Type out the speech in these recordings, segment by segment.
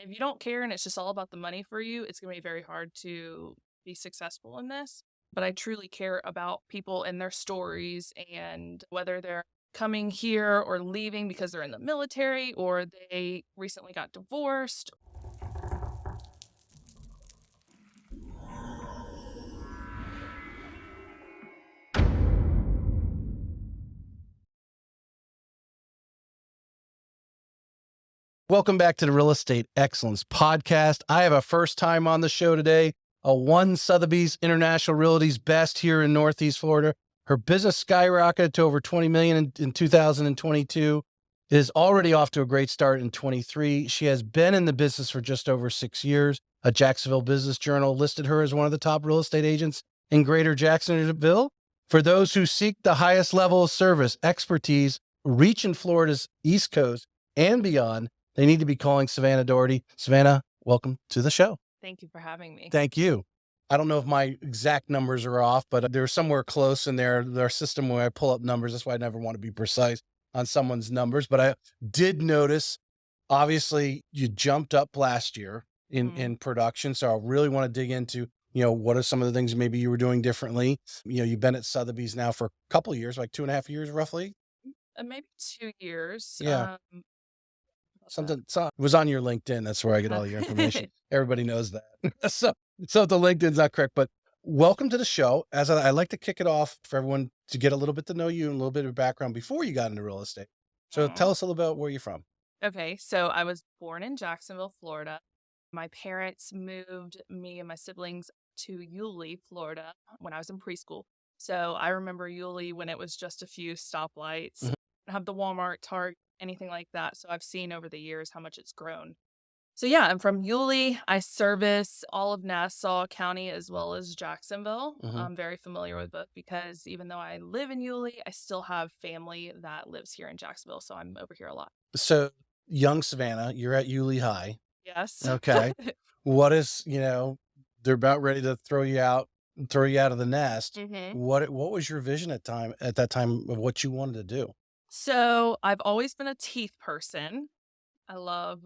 if you don't care and it's just all about the money for you, it's going to be very hard to be successful in this. But I truly care about people and their stories and whether they're coming here or leaving because they're in the military or they recently got divorced. Welcome back to the Real Estate Excellence Podcast. I have a first time on the show today, a one Sothebys International Realty's best here in Northeast Florida. Her business skyrocketed to over 20 million in 2022. Is already off to a great start in 23. She has been in the business for just over 6 years. A Jacksonville Business Journal listed her as one of the top real estate agents in Greater Jacksonville. For those who seek the highest level of service, expertise, reach in Florida's East Coast and beyond, they need to be calling Savannah Dougherty. Savannah, welcome to the show. Thank you for having me. Thank you. I don't know if my exact numbers are off, but they're somewhere close in their system when I pull up numbers. That's why I never want to be precise on someone's numbers. But I did notice, obviously, you jumped up last year in production. So I really want to dig into, what are some of the things maybe you were doing differently? You've been at Sothebys now for a couple of years, like 2.5 years, roughly. Maybe 2 years. Yeah. Something was on your LinkedIn. That's where I get all your information. Everybody knows that. So the LinkedIn's not correct, but welcome to the show. As I like to kick it off for everyone to get a little bit to know you and a little bit of background before you got into real estate. So tell us a little about where you're from. Okay. So I was born in Jacksonville, Florida. My parents moved me and my siblings to Yulee, Florida when I was in preschool. So I remember Yulee when it was just a few stoplights, have the Walmart, Target, anything like that. So I've seen over the years how much it's grown. So yeah, I'm from Yulee. I service all of Nassau County as well as Jacksonville. I'm very familiar with both because even though I live in Yulee, I still have family that lives here in Jacksonville. So I'm over here a lot. So young Savannah, you're at Yulee High. Yes. Okay. What is, they're about ready to throw you out of the nest. What was your vision at that time of what you wanted to do? So I've always been a teeth person. I love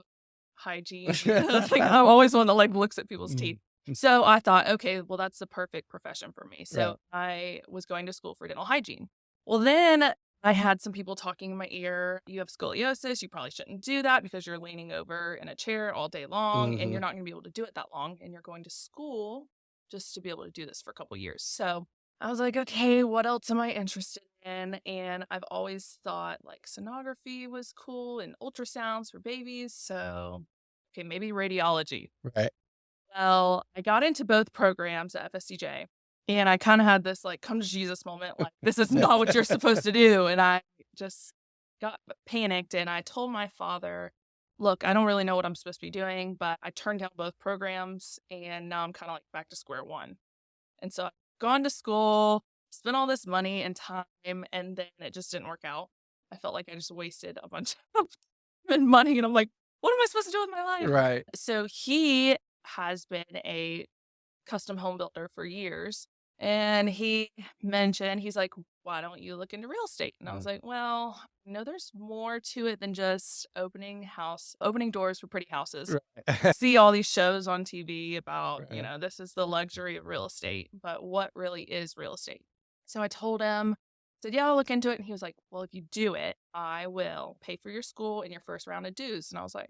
hygiene. I always one that looks at people's teeth. So I thought, okay, well, that's the perfect profession for me. So I was going to school for dental hygiene. Well, then I had some people talking in my ear. You have scoliosis. You probably shouldn't do that because you're leaning over in a chair all day long and you're not going to be able to do it that long. And you're going to school just to be able to do this for a couple of years. So I was like, okay, what else am I interested in? And I've always thought sonography was cool and ultrasounds for babies. So, okay, maybe radiology. Right. Well, I got into both programs at FSCJ and I kind of had this come to Jesus moment. This is not what you're supposed to do. And I just got panicked and I told my father, look, I don't really know what I'm supposed to be doing, but I turned down both programs and now I'm kind of back to square one. And so gone to school, spent all this money and time, and then it just didn't work out. I felt like I just wasted a bunch of money, and I'm like, what am I supposed to do with my life? Right. So he has been a custom home builder for years, and he mentioned, he's like, why don't you look into real estate? And I was like, well, there's more to it than just opening doors for pretty houses. Right. See all these shows on TV about, this is the luxury of real estate, but what really is real estate? So I told him, said, yeah, I'll look into it. And he was like, well, if you do it, I will pay for your school and your first round of dues. And I was like,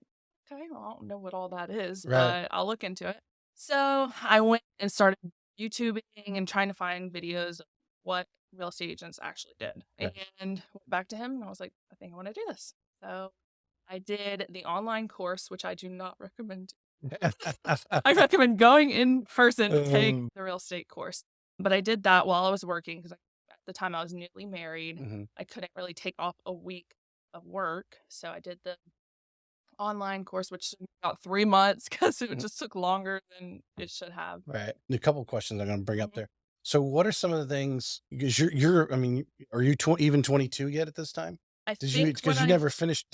okay, well, I don't know what all that is, but I'll look into it. So I went and started YouTubing and trying to find videos of what real estate agents actually did. Right. And went back to him and I was like, I think I want to do this. So I did the online course, which I do not recommend. I recommend going in person to take the real estate course. But I did that while I was working because at the time I was newly married. I couldn't really take off a week of work. So I did the online course, which took about 3 months because it just took longer than it should have. Right. A couple of questions I'm going to bring up there. So what are some of the things, because are you even 22 yet at this time? Did you didn't finish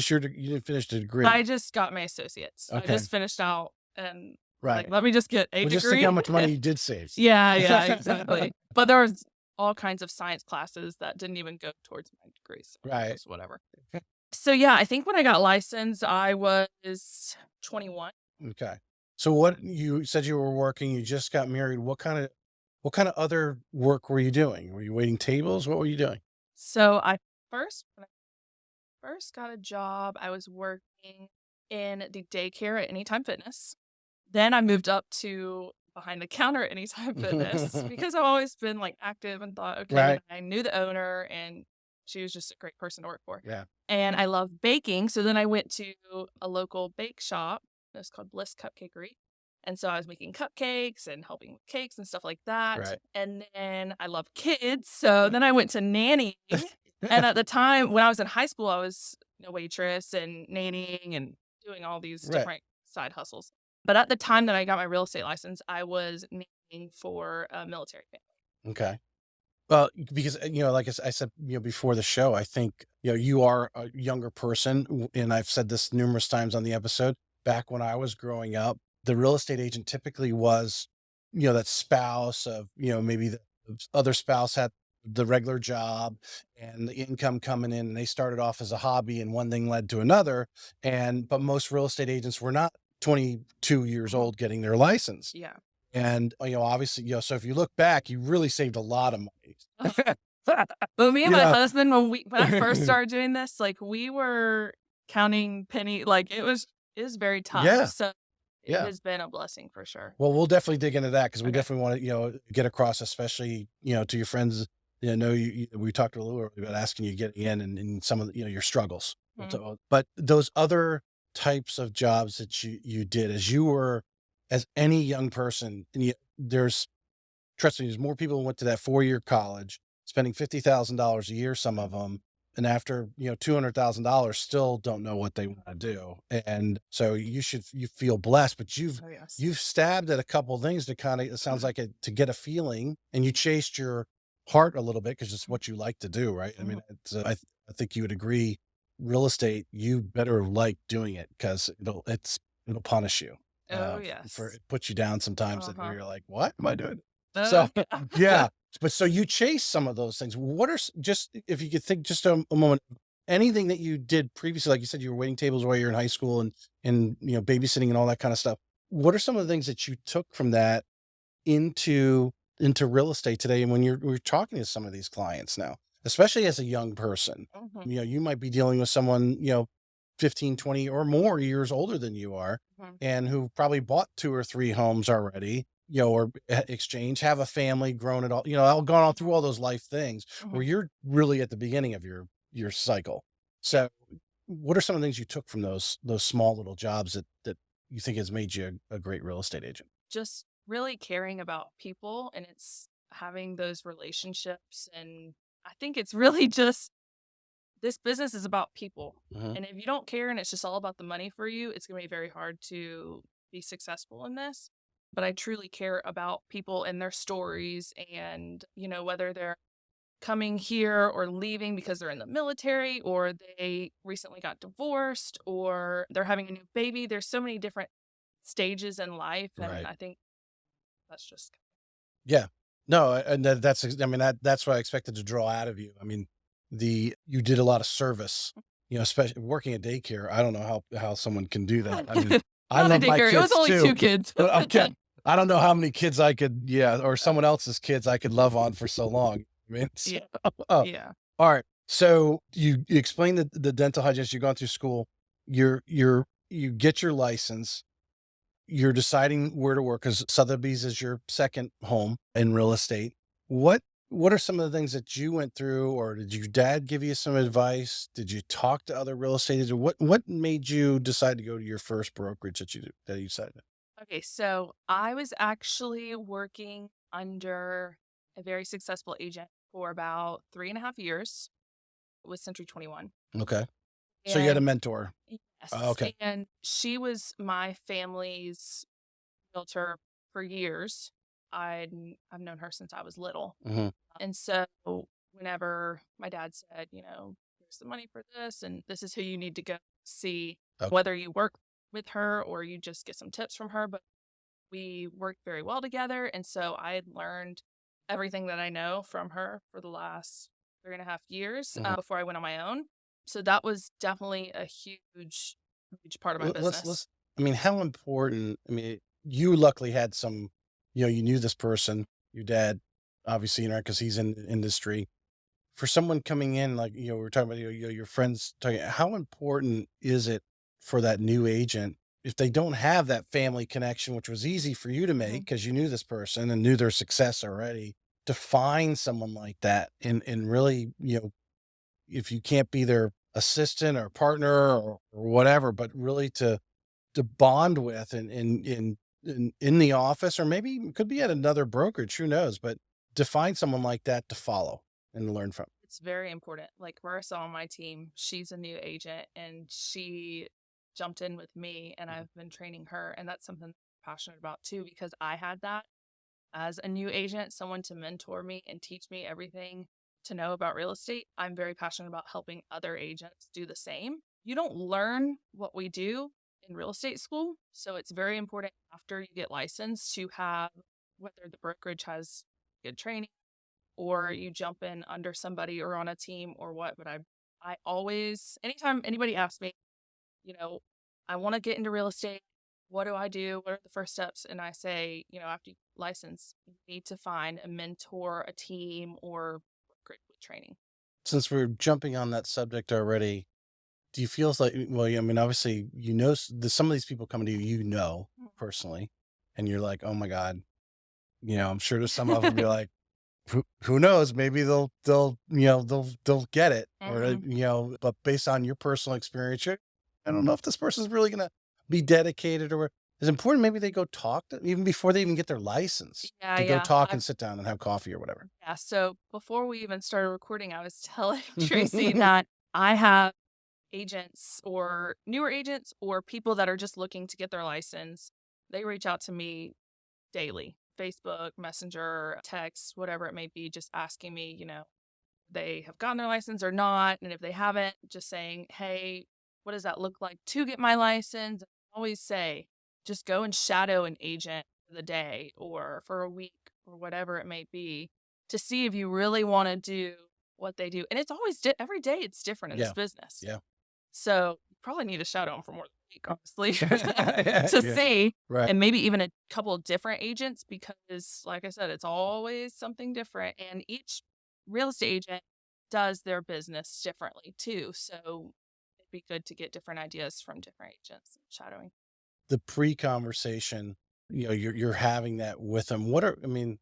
the degree? I just got my associates. Okay. I just finished out and let me just get a degree. Just think how much money you did save. Yeah, exactly. But there was all kinds of science classes that didn't even go towards my degree. So right. whatever. So, yeah, I think when I got licensed, I was 21. Okay. So what you said you were working, you just got married. What kind of other work were you doing? Were you waiting tables? What were you doing? So, when I first got a job, I was working in the daycare at Anytime Fitness. Then I moved up to behind the counter at Anytime Fitness because I've always been, like, active and thought, okay, Right. I knew the owner, and she was just a great person to work for. Yeah. And I love baking, so then I went to a local bake shop. It's called Bliss Cupcakery. And so I was making cupcakes and helping with cakes and stuff like that. Right. And then I love kids, so then I went to nannying. And at the time, when I was in high school, I was a waitress and nannying and doing all these Right. different side hustles. But at the time that I got my real estate license, I was nannying for a military family. Okay. Well, because, like I said, before the show, I think, you are a younger person. And I've said this numerous times on the episode. Back when I was growing up, the real estate agent typically was, that spouse of, maybe the other spouse had the regular job and the income coming in, and they started off as a hobby and one thing led to another. But most real estate agents were not 22 years Mhm. old getting their license. Yeah. And, obviously, so if you look back, you really saved a lot of money. But me and You my know? husband, when I first started doing this, like, we were counting penny like, it was very tough, Yeah, so it yeah. has been a blessing for sure. Well, we'll definitely dig into that because we Okay. definitely want to, get across, especially, to your friends. Know we talked a little earlier about asking you getting in and some of the, your struggles. Mhm. But those other types of jobs that you did as any young person, and there's trust me, there's more people who went to that 4-year college, spending $50,000 a year, some of them, and after, $200,000 still don't know what they wanna do, and so you feel blessed, but Oh, yes. you've stabbed at a couple things to kinda it sounds like it to get a feeling, and you chased your heart a little bit because it's what you like to do, right? I mean, Mhm. I think you would agree, real estate, you better like doing it 'cause it'll punish you, Oh, for yes. it puts you down sometimes and where Uh-huh. you're like, "What am I doing?" Oh, So, yeah. yeah, but so you chase some of those things. What are just if you could think just a moment, anything that you did previously, like you said, you were waiting tables while you're in high school and babysitting and all that kind of stuff. What are some of the things that you took from that into real estate today? And when we're talking to some of these clients now, especially as a young person, Mhm, you might be dealing with someone, 15, 20 or more years older than you are, mhm, and who probably bought 2 or 3 homes already, or exchange, have a family, grown it all, all gone all through mhm, all those life things where mhm. you're really at the beginning of your cycle. Yeah. So what are some of the things you took from those small little jobs that you think has made you a great real estate agent? Just really caring about people, and it's having those relationships, and I think it's really just this business is about people, Mhm. and if you don't care and it's just all about the money for you, it's gonna be very hard to be successful in this. But I truly care about people and their stories and, whether they're coming here or leaving because they're in the military or they recently got divorced or they're having a new baby. There's so many different stages in life, and Right. I think that's just Yeah. No, and I mean, that's what I expected to draw out of you. I mean, you did a lot of service, especially working at daycare. I don't know how someone can do that. I mean, I not a love my daycare. It was kids only too, 2 kids. but I don't know how many kids I could, yeah, or someone else's kids I could love on for so long. I mean, so, Yeah, yeah. all right. So you explained the dental hygienist, you've gone through school, you get your license, you're deciding where to work because Sotheby's is your second home in real estate. What what are some of the things that you went through, or did your dad give you some advice? Did you talk to other real estate agents? What made you decide to go to your first brokerage that you decided? Okay, so I was actually working under a very successful agent for about 3.5 years with Century 21. Okay, so you had a And mentor. yes, Okay. and she was my family's realtor for years. I've known her since I was little. Hmm. And so whenever my dad said, here's the money for this, and this is who you need to go see, Okay. whether you work with her or you just get some tips from her, but we worked very well together. And so I had learned everything that I know from her for the last 3.5 years Hmm. before I went on my own. So that was definitely a huge part of my business. Let's. I mean, how important? I mean, you luckily had some. You knew this person. Your dad, obviously, because he's in the industry. For someone coming in, like we were talking about, your friends talking. How important is it for that new agent if they don't have that family connection, which was easy for you to make Mhm. because you knew this person and knew their success already, to find someone like that and really, if you can't be their assistant or partner or whatever, but really to bond with in the office, or maybe it could be at another brokerage, who knows, but to find someone like that to follow and learn from. It's very important. Like Marissa on my team, she's a new agent and she jumped in with me and I've been training her. And that's something I'm passionate about too, because I had that as a new agent, someone to mentor me and teach me everything to know about real estate. I'm very passionate about helping other agents do the same. You don't learn what we do in real estate school. So it's very important after you get licensed to have, whether the brokerage has good training or you jump in under somebody or on a team or what. But I always, anytime anybody asks me, you know, I want to get into real estate. What do I do? What are the first steps? And I say, after you license, you need to find a mentor, a team, or brokerage with training. Since we're jumping on that subject already, do you feel like, well, I mean, obviously, some of these people coming to you, personally, and you're like, oh my God, I'm sure there's some of them you're like, who knows? Maybe they'll get it, or Mhm. but based on your personal experience, I don't know if this person's really gonna be dedicated, or it's important. Maybe they go talk to even before they even get their license Yeah, to go yeah. talk and sit down and have coffee or whatever. Yeah. So before we even started recording, I was telling Tracy that I have agents or newer agents or people that are just looking to get their license. They reach out to me daily, Facebook, Messenger, text, whatever it may be, just asking me, they have gotten their license or not. And if they haven't, just saying, hey, what does that look like to get my license? I always say, just go and shadow an agent for the day or for a week or whatever it may be to see if you really want to do what they do. And it's always every day it's different in this Yeah, business. yeah, So you probably need to shadow them for more than a week, honestly, yeah, to yeah. see, Right. and maybe even a couple of different agents because, like I said, it's always something different. And each real estate agent does their business differently too. So it'd be good to get different ideas from different agents shadowing. The pre-conversation, you're having that with them. I mean,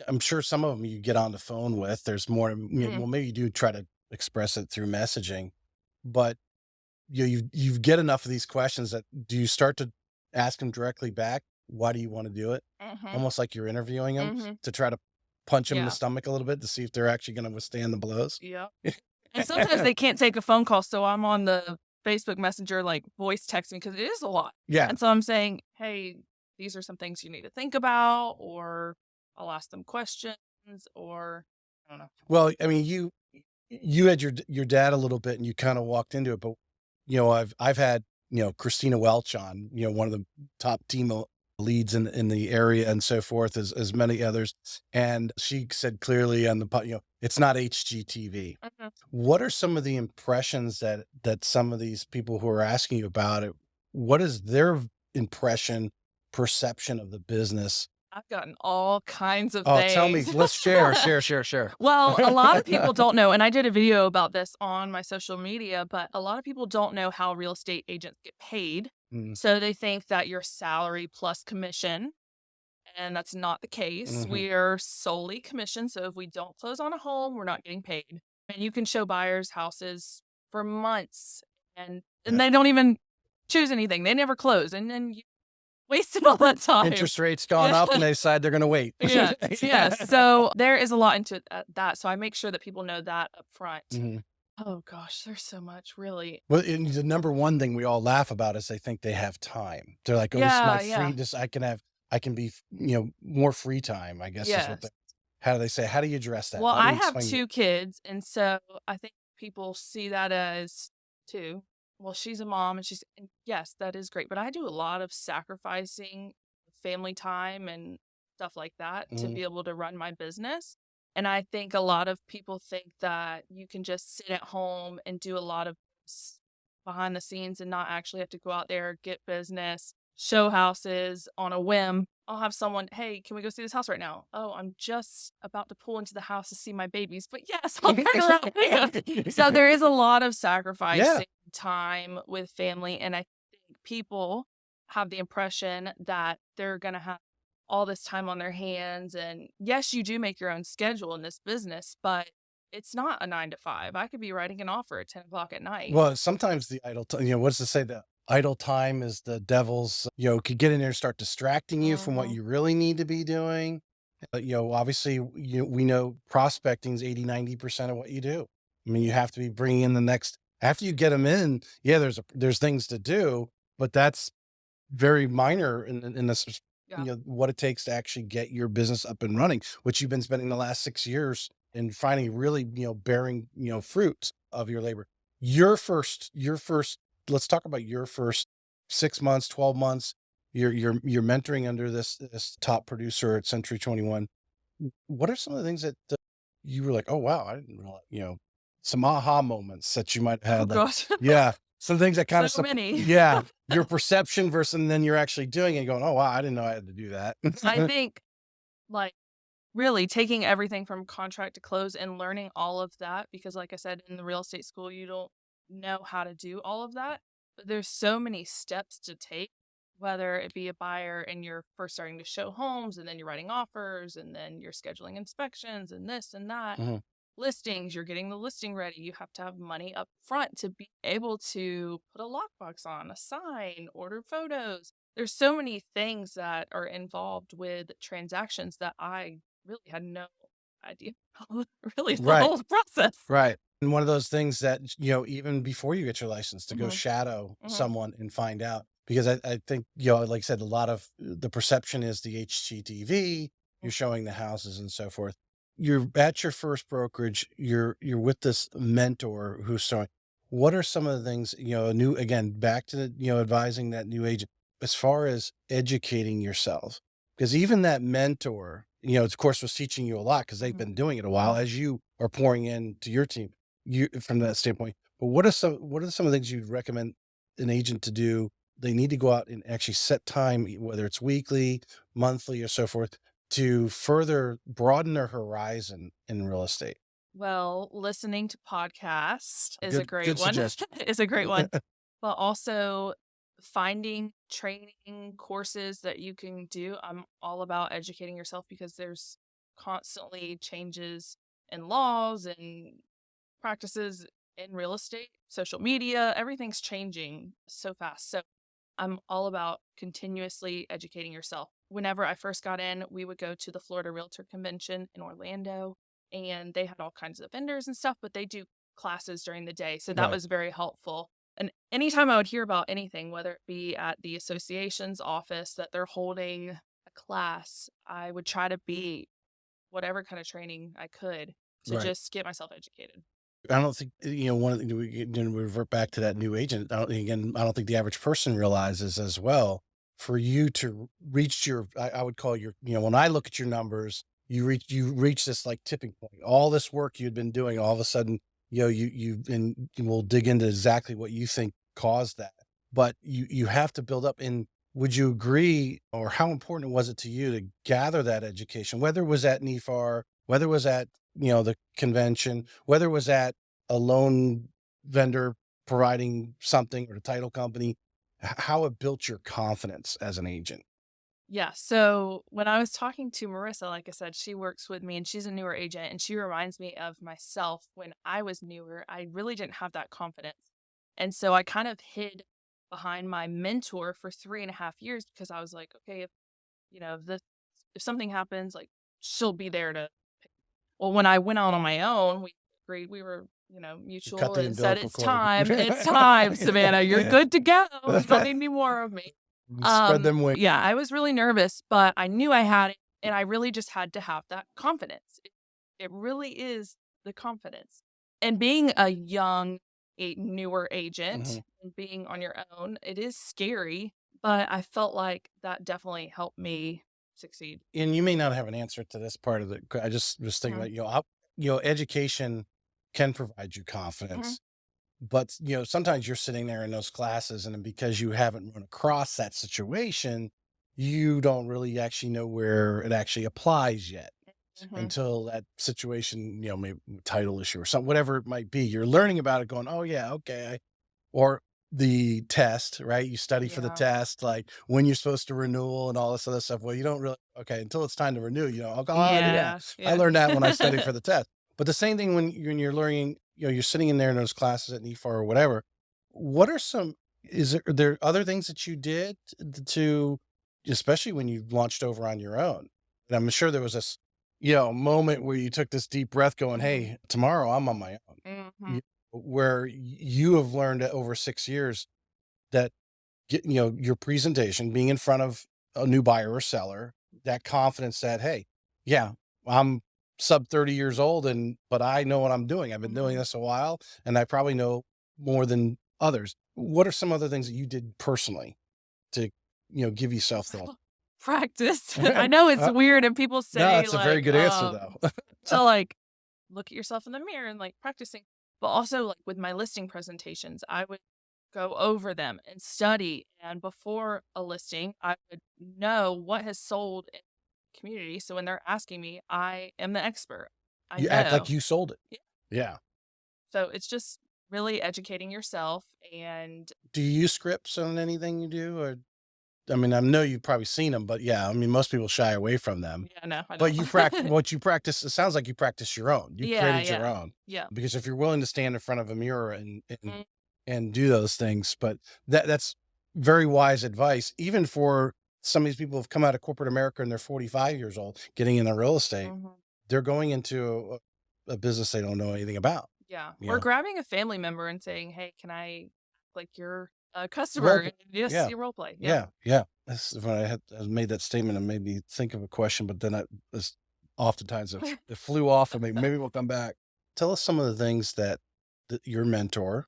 I'm sure some of them you get on the phone with. There's more. Mhm. Well, maybe you do try to express it through messaging, but you get enough of these questions that do you start to ask them directly back? Why do you want to do it? Mhm. Almost like you're interviewing them Mhm. to try to punch them in the Yeah. stomach a little bit to see if they're actually going to withstand the blows. Yeah. And sometimes they can't take a phone call, so I'm on the Facebook Messenger, like, voice texting because it is a lot. Yeah. And so I'm saying, "Hey, these are some things you need to think about," or I'll ask them questions, or I don't know. Well, I mean, you had your dad a little bit and you kind of walked into it, but I've had, Christina Welch on, one of the top team leads in the area and so forth, as many others. And she said clearly on it's not HGTV. Mhm. What are some of the impressions that some of these people who are asking you about it, what is their impression, perception of the business? I've gotten all kinds of Oh, tell me, things. let's share. Well, a lot of people don't know, and I did a video about this on my social media, but a lot of people don't know how real estate agents get paid. Mm, So they think that your salary plus commission. And that's not the case. mhm. We are solely commissioned. So if we don't close on a home, we're not getting paid. And you can show buyers houses for months and Yeah. they don't even choose anything. They never close. And then you wasted all that time. Interest rates gone up and they decide they're going to wait. Yeah. Yeah. So there is a lot into that. So I make sure that people know that up front. Mhm. Oh gosh, there's so much really. Well, and the number one thing we all laugh about is they think they have time. They're like, "Oh, this is my Yeah. free. Yeah. This I can be, more free time." I guess is what Yes. how do they say? How do you address that? Well, How do I you have explain it? 2 kids, and so I think people see that as 2. Well, she's a mom and yes, that is great, but I do a lot of sacrificing family time and stuff like that to Mhm. be able to run my business, and I think a lot of people think that you can just sit at home and do a lot of behind the scenes and not actually have to go out there, get business, show houses on a whim. I'll have someone, hey, can we go see this house right now? Oh, I'm just about to pull into the house to see my babies, but yes, I'll turn around. So there is a lot of Yeah. sacrificing time with family. And I think people have the impression that they're going to have all this time on their hands. And yes, you do make your own schedule in this business, but it's not a 9 to 5. I could be writing an offer at 10 o'clock at night. Well, sometimes the idle time, what's to say that idle time is the devil's, could get in there and start distracting you from what Mhm. you really need to be doing. Obviously, we know prospecting is 80, 90% of what you do. I mean, you have to be bringing in the next, after you get them in. Yeah, there's things to do, but that's very minor in this, Yeah. what it takes to actually get your business up and running, which you've been spending the last 6 years and finally really, bearing, fruits of your labor. Your first, let's talk about your first 6 months, 12 months. You're mentoring under this top producer at Century 21. What are some of the things that you were like, oh, wow, I didn't realize, some aha moments that you might have Oh had, like, gosh. yeah, some things that kind So of stuff. many. Yeah. Your perception versus, and then you're actually doing it and going, oh, wow, I didn't know I had to do that. I think, like, really taking everything from contract to close and learning all of that, because like I said, in the real estate school, you don't know how to do all of that. But there's so many steps to take, whether it be a buyer and you're first starting to show homes and then you're writing offers and then you're scheduling inspections and this and that. Mhm. Listings, you're getting the listing ready. You have to have money up front to be able to put a lockbox on, a sign, order photos. There's so many things that are involved with transactions that I really had no idea really the Right. whole process. Right. And one of those things that, even before you get your license, to go Mhm, shadow mhm. someone and find out, because I think, like I said, a lot of the perception is the HGTV, you're showing the houses and so forth. You're at your first brokerage, you're with this mentor who's showing, what are some of the things, again, back to the, advising that new agent, as far as educating yourself, because even that mentor, of course, was teaching you a lot because they've Mhm, been doing it a while, as you are pouring into your team, from that standpoint. But what are some of the things you'd recommend an agent to do? They need to go out and actually set time, whether it's weekly, monthly, or so forth, to further broaden their horizon in real estate. Well, listening to podcasts is a Good great one. suggestion. Is a great one, but also finding training courses that you can do. I'm all about educating yourself because there's constantly changes in laws and practices in real estate, social media, everything's changing so fast. So I'm all about continuously educating yourself. Whenever I first got in, we would go to the Florida Realtor Convention in Orlando, and they had all kinds of vendors and stuff, but they do classes during the day. So that Right. was very helpful. And anytime I would hear about anything, whether it be at the association's office that they're holding a class, I would try to be whatever kind of training I could to Right. just get myself educated. I don't think, one of the, we revert back to that new agent. I don't think the average person realizes as well, for you to reach your, I would call your, when I look at your numbers, you reach this like tipping point. All this work you'd been doing, all of a sudden, and we'll dig into exactly what you think caused that. But you have to build up. And would you agree, or how important was it to you to gather that education, whether it was at NEFAR, whether it was at, the convention, whether it was at a loan vendor providing something, or the title company, how it built your confidence as an agent? Yeah. So when I was talking to Marissa, like I said, she works with me and she's a newer agent and she reminds me of myself when I was newer. I really didn't have that confidence. And so I kind of hid behind my mentor for 3.5 years because I was like, okay, if something happens, like she'll be there to well, when I went out on my own, we agreed we were, You cut mutual the and said, umbilical it's cord. time. It's time, Savannah. You're good to go. You don't need any more of me. Spread them wings. Yeah, I was really nervous, but I knew I had it, and I really just had to have that confidence. It really is the confidence. And being a newer agent Mhm. and being on your own, it is scary, but I felt like that definitely helped me succeed. And you may not have an answer to this part of it. I just was thinking Mhm, about, education can provide you mhm. confidence. But, sometimes you're sitting there in those classes, and then because you haven't run across that situation, you don't really actually know where it actually applies yet Mhm. until that situation, maybe title issue or something, whatever it might be. You're learning about it going, oh yeah, okay. Or the test, right? You study for the Yeah. test, like when you're supposed to renewal and all this other stuff. Well, you don't really, okay, until it's time to renew, oh God, yeah, Yeah, I yeah. learned that when I studied for the test. But the same thing when you're learning, you're sitting in there in those classes at NEFAR or whatever. What are some, are there other things that you did to, especially when you launched over on your own? And I'm sure there was this, moment where you took this deep breath going, Mhm. hey, tomorrow I'm on my own. Mhm. Where you have learned over 6 years that your presentation, being in front of a new buyer or seller, that confidence that, hey, yeah, I'm sub 30 years old, but I know what I'm doing. I've been doing Mhm. this a while, and I probably know more than others. What are some other things that you did personally to, give yourself the Practice. I know it's uh, weird and people no, say that's a very like, good answer though. to like look at yourself in the mirror and like practicing. But also like with my listing presentations, I would go over them and study. And before a listing, I would know what has sold in the community. So when they're asking me, I am the expert. I You act like know. you sold it. Yeah. Yeah. So it's just really educating yourself and Do you use scripts on anything you do, or I mean, I know you've probably seen them, but yeah, I mean, most people shy away from them. yeah, no, I But don't. what you practice, it sounds like you practice your own. You Yeah, created your yeah. own, Yeah. because if you're willing to stand in front of a mirror and Mm, do those things, but that's very wise advice, even for some of these people who've come out of corporate America and they're 45 years old, getting into real estate. mhm. They're going into a business they don't know anything about. Yeah, You or know, grabbing a family member and saying, "Hey, can I like your a role, customer and just yeah. your role play?" Yeah. Yeah, yeah. This is when I made that statement and made me think of a question, but then I was oftentimes it flew off of me. Maybe we'll come back. Tell us some of the things that your mentor,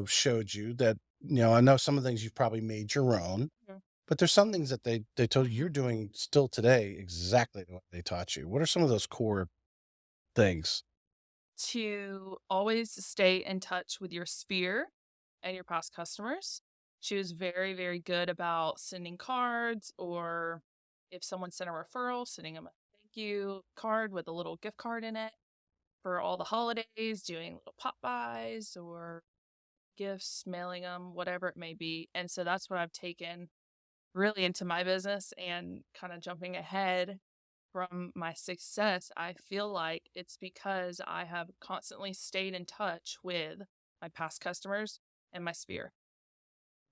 showed you that, I know some of the things you've probably made your own, Mhm. but there's some things that they told you you're doing still today exactly what they taught you. What are some of those core things? To always stay in touch with your sphere and your past customers. She was very, very good about sending cards or if someone sent a referral, sending them a thank you card with a little gift card in it for all the holidays, doing little pop buys or gifts, mailing them, whatever it may be. And so that's what I've taken really into my business and kind of jumping ahead from my success. I feel like it's because I have constantly stayed in touch with my past customers and my sphere.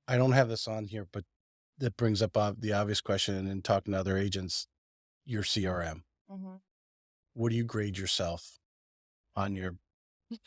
I don't have this on here, but that brings up the obvious question in talking to other agents, your CRM. Mhm. What do you grade yourself on your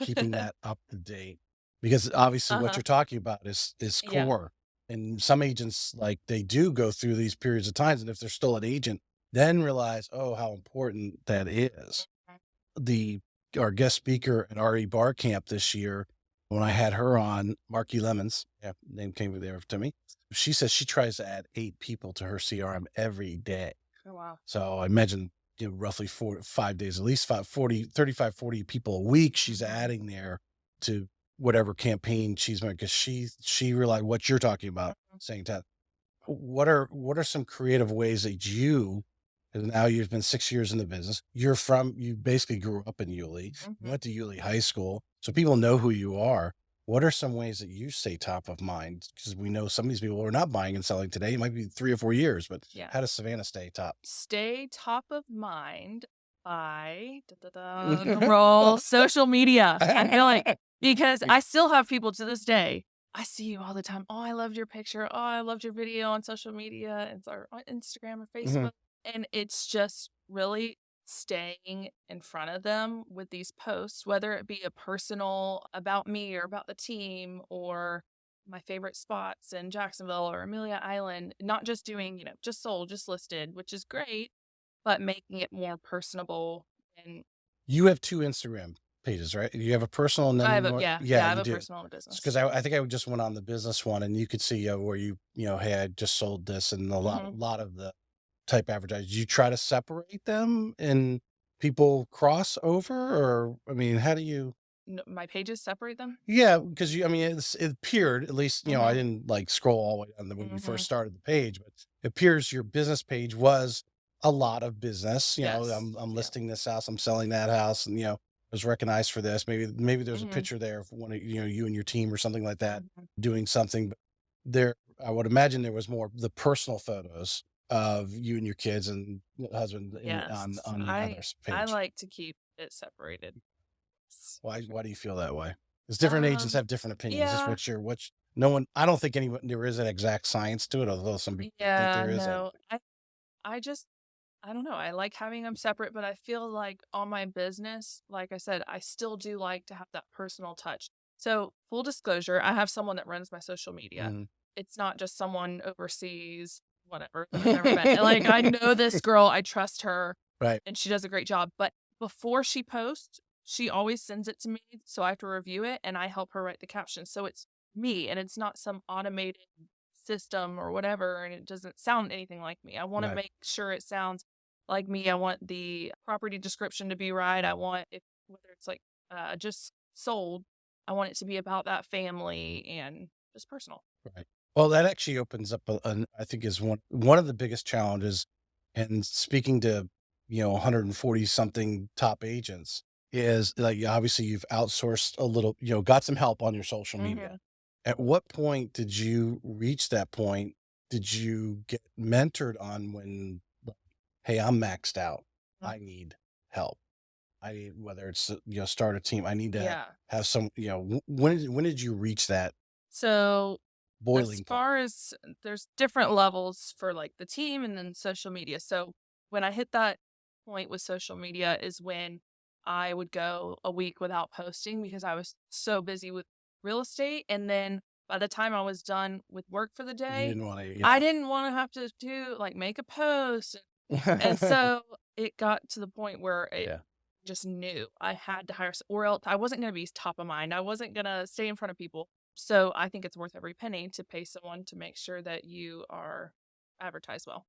keeping that up to date? Because obviously what Uh-huh. you're talking about is Yeah. core. And some agents, like, they do go through these periods of times, and if they're still an agent, then realize, oh, how important that is. Mhm. The Our guest speaker at RE Bar Camp this year, when I had her on, Marky Lemons, yeah, name came there to me. She says she tries to add 8 people to her CRM every day. Oh, wow. So I imagine, roughly 5 days, at least 35, 40 people a week she's Mhm. adding there to whatever campaign she's making, because she realized what you're talking about, Mhm. saying that. What are some creative ways that you, and now you've been 6 years in the business, you basically grew up in Yulee, you Mhm. went to Yulee High School, so people know who you are. What are some ways that you stay top of mind? Because we know some of these people are not buying and selling today. It might be 3 or 4 years, but Yeah. how does Savannah stay top? Stay top of mind by drum roll social media. I feel like because I still have people to this day. I see you all the time. Oh, I loved your picture. Oh, I loved your video on social media. It's our on Instagram or Mhm. Facebook. And it's just really staying in front of them with these posts, whether it be a personal about me or about the team or my favorite spots in Jacksonville or Amelia Island, not just doing, just sold, just listed, which is great, but making it more personable. And You have 2 Instagram pages, right? You have a personal and I then have a, more, yeah, yeah, yeah, I have you a do. personal and a business. Because I think I just went on the business one, and you could see, where hey, I just sold this, and a lot Hmm. lot of the type advertising. You try to separate them and people cross over, or, I mean, how do you? my pages separate them? Yeah, because I mean, it appeared, at least, I Mhm. didn't like scroll all the way down when we first Mhm. started the page, but it appears your business page was a lot of business. Yes. I'm Yeah. listing this house, I'm selling that house, and was recognized for this. Maybe there's a Mhm. picture there of one of you and your team or something like that Mhm. doing something. But there, I would imagine there was more the personal photos of you and your kids and husband Yes. on the other I page. like to keep it separated. Why do you feel that way? Because different agents Um, have different opinions. Just yeah. no one, I don't think anyone, there is an exact science to it, although some people think Yeah, there is. no. I just I don't know. I like having them separate, but I feel like on my business, like I said, I still do like to have that personal touch. So, full disclosure, I have someone that runs my social media. Mhm. It's not just someone overseas, whatever, that I've never met. Like, I know this girl, I trust her, Right, and she does a great job. But before she posts, she always sends it to me. So I have to review it and I help her write the captions. So it's me and it's not some automated system or whatever. And it doesn't sound anything like me. I want to right, make sure it sounds like me. I want the property description to be right. I want it, whether it's like just sold, I want it to be about that family and just personal. right. Well, that actually opens up I think is one of the biggest challenges. And speaking to 140 something top agents is like obviously you've outsourced a little, got some help on your social media. Hmm. At what point did you reach that point? Did you get mentored on when, like, hey, I'm maxed out. I need help. I need, whether it's, start a team. I need to Yeah. have some, when did you reach that So as boiling point? far as there's different levels for like the team and then social media. So when I hit that point with social media is when I would go a week without posting because I was so busy with real estate. And then by the time I was done with work for the You day, didn't want to, I yeah. didn't want to have to do like make a post. And so it got to the point where it Yeah. just knew I had to hire, or else I wasn't going to be top of mind. I wasn't going to stay in front of people. So I think it's worth every penny to pay someone to make sure that you are advertised well.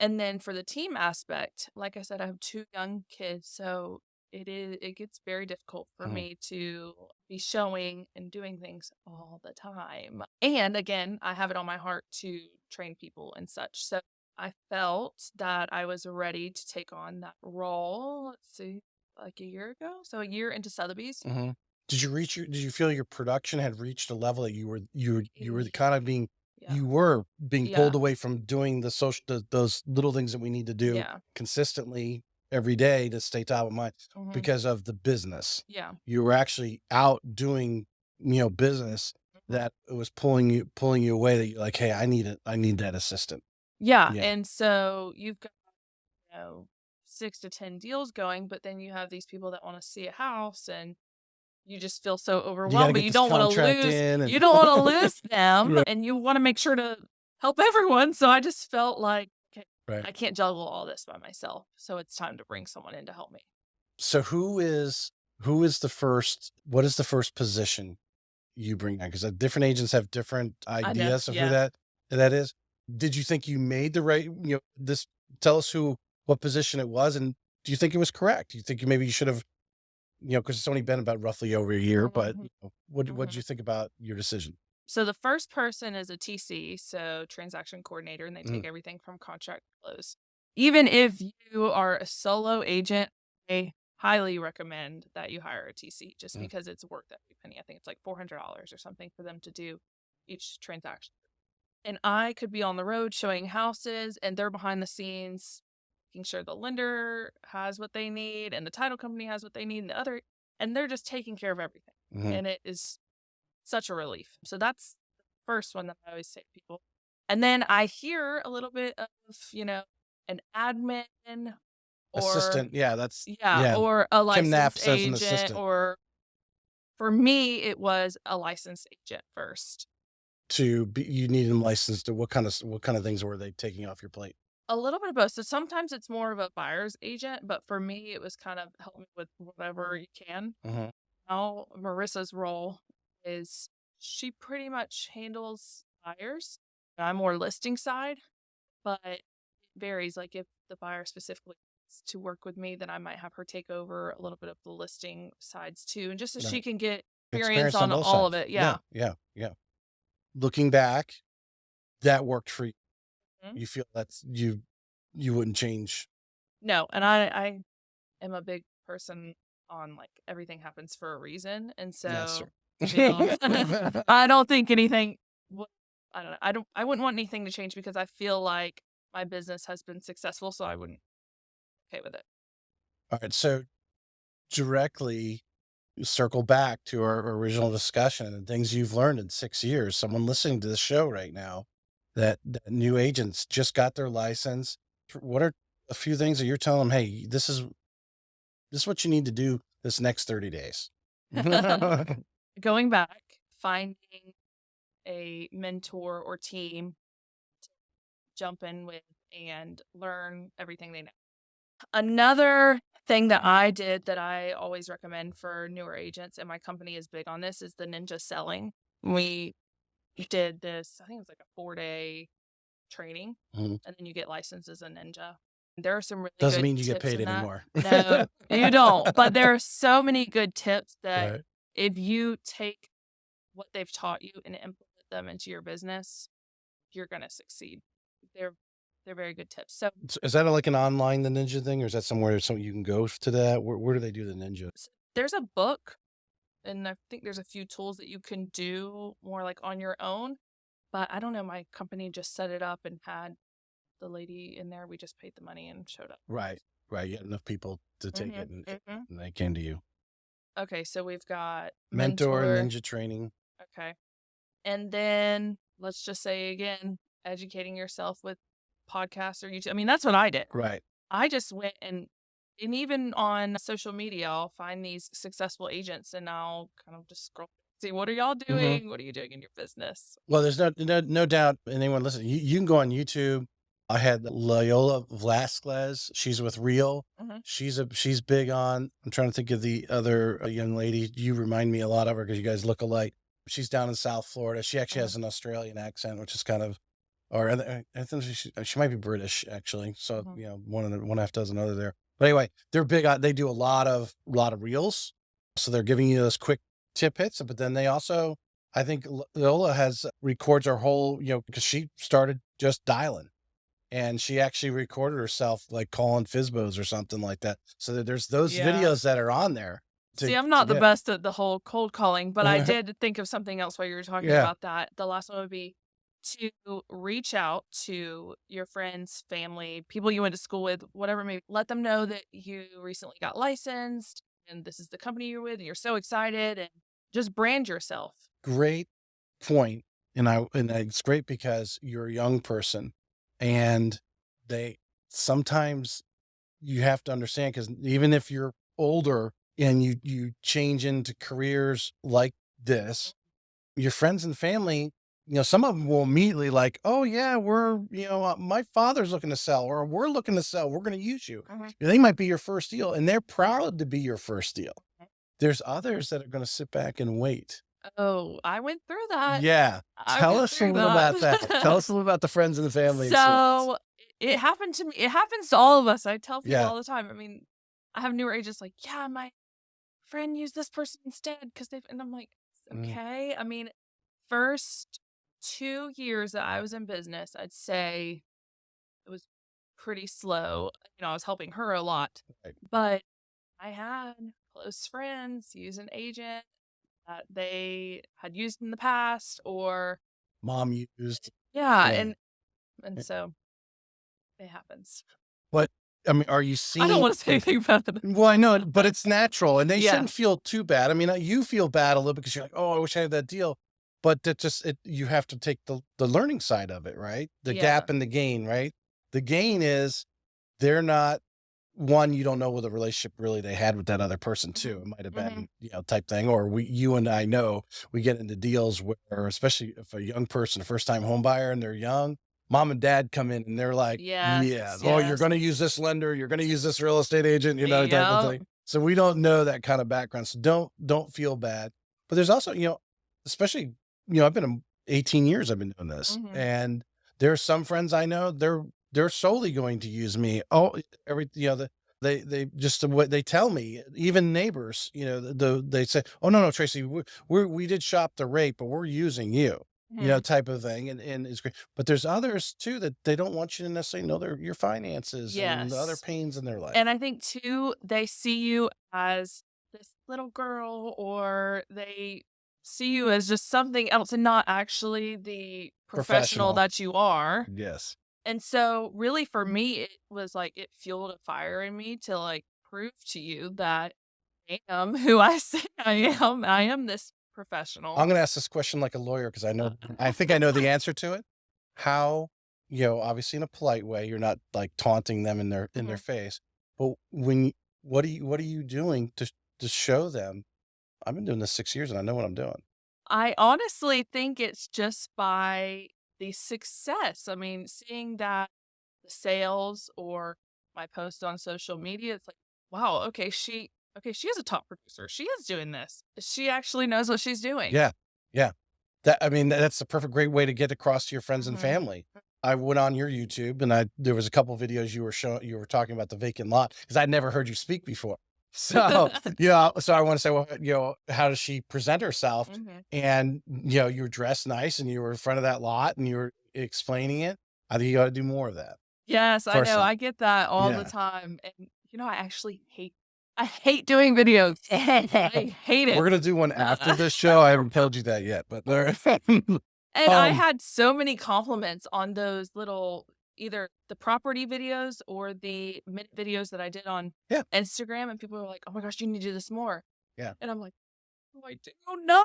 And then for the team aspect, like I said, I have two young kids, so it gets very difficult for Mhm. me to be showing and doing things all the time. And again, I have it on my heart to train people and such. So I felt that I was ready to take on that role. Let's see, like a year ago. So a year into Sotheby's. Mhm. Did you feel your production had reached a level that you were Eh, kind of being, Yeah. you were being pulled Yeah. away from doing those little things that we need to do Yeah. consistently every day to stay top of mind Hmm. because of the business? Yeah. You were actually out doing, business Mhm. that it was pulling you away, that you're like, "Hey, I need that assistant." Yeah. Yeah. And so you've got, 6 to 10 deals going, but then you have these people that wanna see a house and you just feel so You gotta overwhelmed, but get this contract in and you don't wanna lose them right, and you wanna make sure to help everyone. So I just felt like, "Okay, right. I can't juggle all this by myself, so it's time to bring someone in to help me." So who is the first what is the first position you bring on? Because different agents have different I know, ideas of who yeah. that is. Did you think you made the right, this tell us what position it was, and do you think it was correct? Do you think maybe you should have, because it's only been about roughly over a year, but, Mhm, what did mhm. you think about your decision? So the first person is a TC, so transaction coordinator, and they Mhm, take everything from contract to close. Even if you are a solo agent, I highly recommend that you hire a TC just mhm. because it's worth every penny. I think it's like $400 or something for them to do each transaction. And I could be on the road showing houses, and they're behind the scenes making sure the lender has what they need and the title company has what they need and and they're just taking care of everything. Mhm. And it is such a relief. So that's the first one that I always say to people. And then I hear a little bit of, an admin or Assistant, yeah, that's yeah, yeah. or a Kim Knapp licensed says an agent, assistant or for me it was a licensed agent first. to be you need them licensed to what kind of things were they taking off your plate? A little bit of both. So sometimes it's more of a buyer's agent, but for me it was kind of help me with whatever you can. Mhm. Now Marissa's role is she pretty much handles buyers. I'm more listing side, but it varies. Like if the buyer specifically to work with me, then I might have her take over a little bit of the listing sides too. And just so she Right. can get experience Experience on on both all of sides. it. Yeah. Yeah. Yeah. Yeah. Looking back, that worked for you. Mhm. You feel you wouldn't change. No. And I am a big person on like everything happens for a reason. And Yes, sir. so, I don't think anything, I don't know. I wouldn't want anything to change because I feel like my business has been successful. So I wouldn't okay with it. All right. So directly circle back to our original discussion and things you've learned in 6 years. Someone listening to the show right now that new agents just got their license. What are a few things that you're telling them? Hey, this is what you need to do this next 30 days. Going back, finding a mentor or team to jump in with and learn everything they know. Another thing that I did that I always recommend for newer agents, and my company is big on this, is the ninja selling. We did this, I think it was like a 4-day training, Mhm. and then you get licensed as a ninja. There are some really Doesn't good mean you get tips paid in that. anymore. No, you don't. But there are so many good tips that Right. if you take what they've taught you and implement them into your business, you're going to succeed. They're they're very good tips. So Is that like an online the ninja thing, or is that somewhere you can go to that? Where do they do the ninja? there's a book, and I think there's a few tools that you can do more like on your own. But I don't know. My company just set it up and had the lady in there. We just paid the money and showed up. Right. Right. You had enough people to take it, Mm-hmm, mm-hmm. and they came to you. Okay, so we've got Mentor, mentor. ninja training. Okay. And then let's just say again, educating yourself with podcasts or YouTube. I mean, that's what I did. Right. I just went and even on social media, I'll find these successful agents and I'll kind of just scroll, see what are y'all Mhm. doing? What are you doing in your business? Well, there's no doubt. Anyone listening, you can go on YouTube. I had Loyola Velasquez. She's with Real. Hmm. She's big on. I'm trying to think of the other young lady. You remind me a lot of her because you guys look alike. She's down in South Florida. She actually has an Australian accent, which is kind of, or I think she might be British actually. So Hmm. one half dozen other there. But anyway, they're big on. They do a lot of reels. So they're giving you those quick tip hits, but then they also, I think Lola records her whole, because she started just dialing and she actually recorded herself like calling Fizbos or something like that. So that there's those Yeah. videos that are on there See, I'm to not the get. best at the whole cold calling, but I did think of something else while you were talking Yeah. about that. The last one would be to reach out to your friends, family, people you went to school with, whatever, maybe let them know that you recently got licensed and this is the company you're with and you're so excited and just brand yourself. Great point. And it's great because you're a young person and they sometimes you have to understand, because even if you're older and you change into careers like this, your friends and family, some of them will immediately like, oh yeah, my father's looking to sell, or we're looking to sell. We're going to use you. Mhm. They might be your first deal and they're proud to be your first deal. There's others that are going to sit back and wait. Oh, I went through that. Yeah. I Tell went us a through little about that. Tell that. us a little about the friends and the family experience. So it happened to me. It happens to all of us. I tell people Yeah. all the time. I mean, I have newer agents like, yeah, my friend used this person instead because they've, and I'm like, Mm. okay. I mean, first 2 years that I was in business, I'd say it was pretty slow. I was helping her a lot, Right. but I had close friends use an agent that they had used in the past, or Mom used. yeah, Yeah. and so it happens. But I mean, are you I don't seeing? want to say anything about it. Well, I know, but it's natural, and they Yeah. shouldn't feel too bad. I mean, you feel bad a little because you're like, "Oh, I wish I had that deal," but you have to take the learning side of it, right? The Yeah. gap and the gain, right? The gain is they're not one. You don't know what the relationship really they had with that other person too. It might have been, type thing, or you and I know we get into deals where, especially if a young person, a first time home buyer, and they're young. Mom and dad come in and they're like, Yes. yeah, oh, you're Yes. going to use this lender. You're going to use this real estate agent, type of Yep. thing. So we don't know that kind of background. So don't feel bad. But there's also, especially, I've been 18 years I've been doing this, Mhm. and there are some friends I know, they're solely going to use me. Oh, They just what they tell me, even neighbors, they say, "Oh, no, no, Tracy, we did shop the rate, but we're using you," Mhm. type of thing. And it's great. But there's others too that they don't want you to necessarily know your finances and the other Yes. pains in their life. And I think too, they see you as this little girl, or they see you as just something else and not actually the professional Professional. that you are. Yes. And so really for me, it was like it fueled a fire in me to like prove to you that I am who I say I am. I am this I'm professional. going to ask this question like a lawyer because I think I know the answer to it. How, obviously in a polite way, you're not like taunting them in their Mhm. face, but what are you doing to show them I've been doing this 6 years and I know what I'm doing? I honestly think it's just by the success. I mean, seeing that the sales or my post on social media, it's like, wow, okay, she is a top producer. She is doing this. She actually knows what she's doing. Yeah. Yeah. I mean, that's the perfect great way to get across to your friends and Mhm. family. I went on your YouTube and there was a couple videos you were talking about the vacant lot because I'd never heard you speak before. So, so I want to say, well, how does she present herself? Mhm. And, you were dressed nice and you were in front of that lot and you were explaining it. I think you ought to do more of that Yes, I know. personally. I get that all the Yeah. time. And I hate doing videos. I hate We're it. going to do one after this show. I haven't told you that yet, but there, And I um, had so many compliments on those little either the property videos or the minute videos that I did on yeah, Instagram, and people were like, "Oh my gosh, you need to do this more." yeah. And I'm like, "Oh, I do know."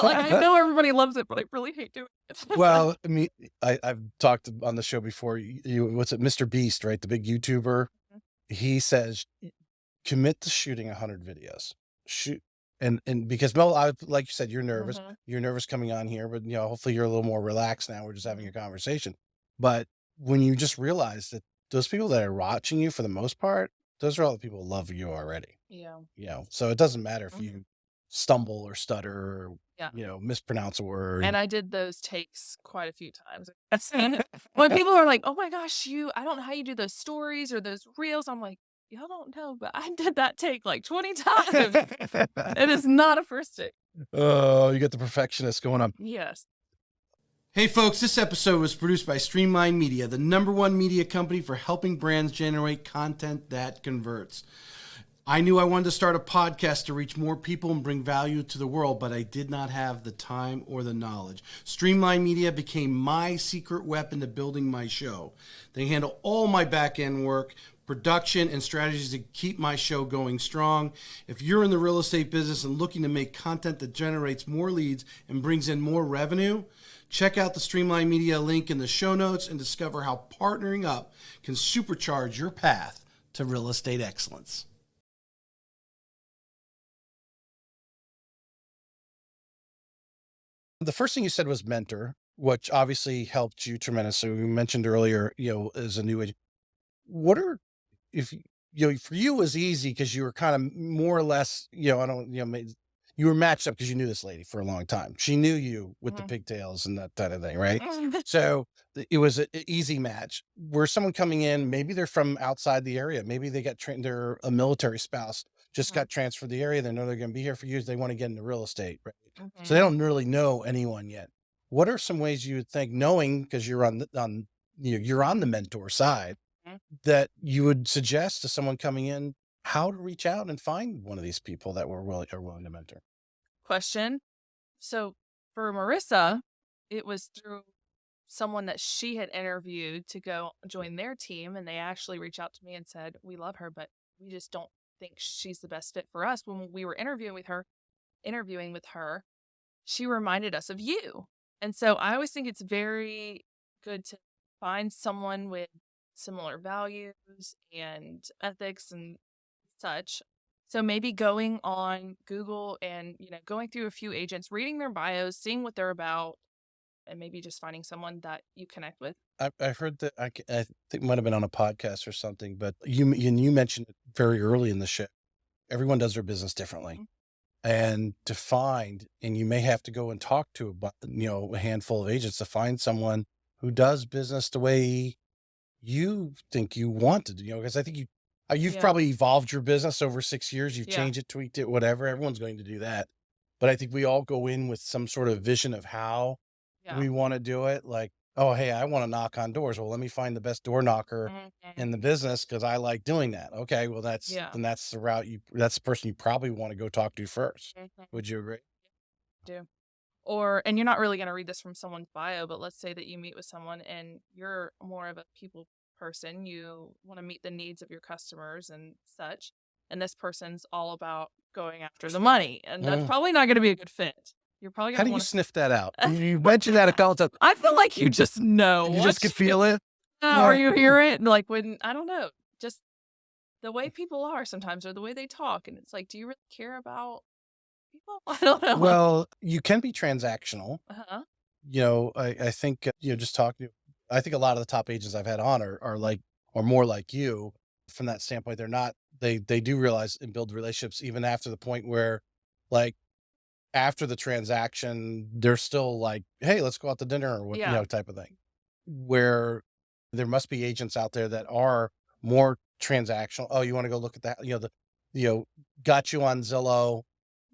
Like, I know everybody loves it, but I really hate doing it. Well, I mean, I've talked on the show before. What's it, Mr. Beast, right? The big YouTuber. He says, commit to shooting 100 videos. Shoot, and because Mel, like you said, you're nervous. Mhm, You're nervous coming on here, but hopefully you're a little more relaxed now. We're just having a mhm. conversation. But when you just realize that those people that are watching you, for the most part, those are all the people who love you already. Yeah. So it doesn't matter if Mhm. you stumble or stutter or Yeah. mispronounce a word. And I did those takes quite a few times. When people are like, "Oh my gosh, I don't know how you do those stories or those reels." I'm like, "Y'all don't know, but I did that take like 20 times. It is not a first take." Oh, you got the perfectionist going on. Yes. Hey folks, this episode was produced by Streamline Media, the #1 media company for helping brands generate content that converts. I knew I wanted to start a podcast to reach more people and bring value to the world, but I did not have the time or the knowledge. Streamline Media became my secret weapon to building my show. They handle all my back-end work, production, and strategies to keep my show going strong. If you're in the real estate business and looking to make content that generates more leads and brings in more revenue, check out the Streamline Media link in the show notes and discover how partnering up can supercharge your path to real estate excellence. The first thing you said was mentor, which obviously helped you tremendously. We mentioned earlier, as a new age, what are, if for you it was easy because you were kind of more or less, I don't, you were matched up because you knew this lady for a long time. She knew you with the Mhm. pigtails and that kind of thing, right? So it was an easy match. Where someone coming in, maybe they're from outside the area, maybe they got trained, they're a military spouse, just Mhm. got transferred to the area. They know they're going to be here for years. They want to get into real estate, right? So they Mhm. don't really know anyone yet. What are some ways you would think, knowing because you're you're on the mentor side, Mhm. that you would suggest to someone coming in how to reach out and find one of these people that are willing to mentor? Question. So for Marissa, it was through someone that she had interviewed to go join their team, and they actually reached out to me and said, "We love her, but we just don't think she's the best fit for us." When we were interviewing with her, she reminded us of you. And so I always think it's very good to find someone with similar values and ethics and such. So maybe going on Google and, going through a few agents, reading their bios, seeing what they're about, and maybe just finding someone that you connect with. I've heard that I think it might have been on a podcast or something, but you mentioned it very early in the show. Everyone does their business differently. Mhm. And to find, and you may have to go and talk to a handful of agents to find someone who does business the way you think you want to do, because You've Yeah. probably evolved your business over 6 years. You've Yeah. changed it, tweaked it, whatever. Everyone's going to do that. But I think we all go in with some sort of vision of how Yeah. we want to do it. Like, oh, hey, I want to knock on doors. Well, let me find the best door knocker Mhm. in the business because I like doing that. Okay, well, Yeah. that's the route that's the person you probably want to go talk to first. Mhm. Would you agree? Do. Or and you're not really gonna read this from someone's bio, but let's say that you meet with someone and you're more of a people person, you wanna meet the needs of your customers and such, and this person's all about going after the money, and that's Mm. probably not gonna be a good fit. You're probably How gonna do you wanna sniff that out? You mentioned that a couple times. I feel like you just know You just could feel it. or Yeah. you hear it, and, like, when I don't know, just the way people are sometimes or the way they talk, and it's like, do you really care about people? I don't know. Well, you can be transactional. Uh-huh. I think, just talking, I think a lot of the top agents I've had on are like, or more like you from that standpoint. They're not, they do realize and build relationships even after the point where, like, after the transaction, they're still like, hey, let's go out to dinner or what, Yeah. type of thing. Where there must be agents out there that are more transactional. Oh, you want to go look at that? You know, got you on Zillow,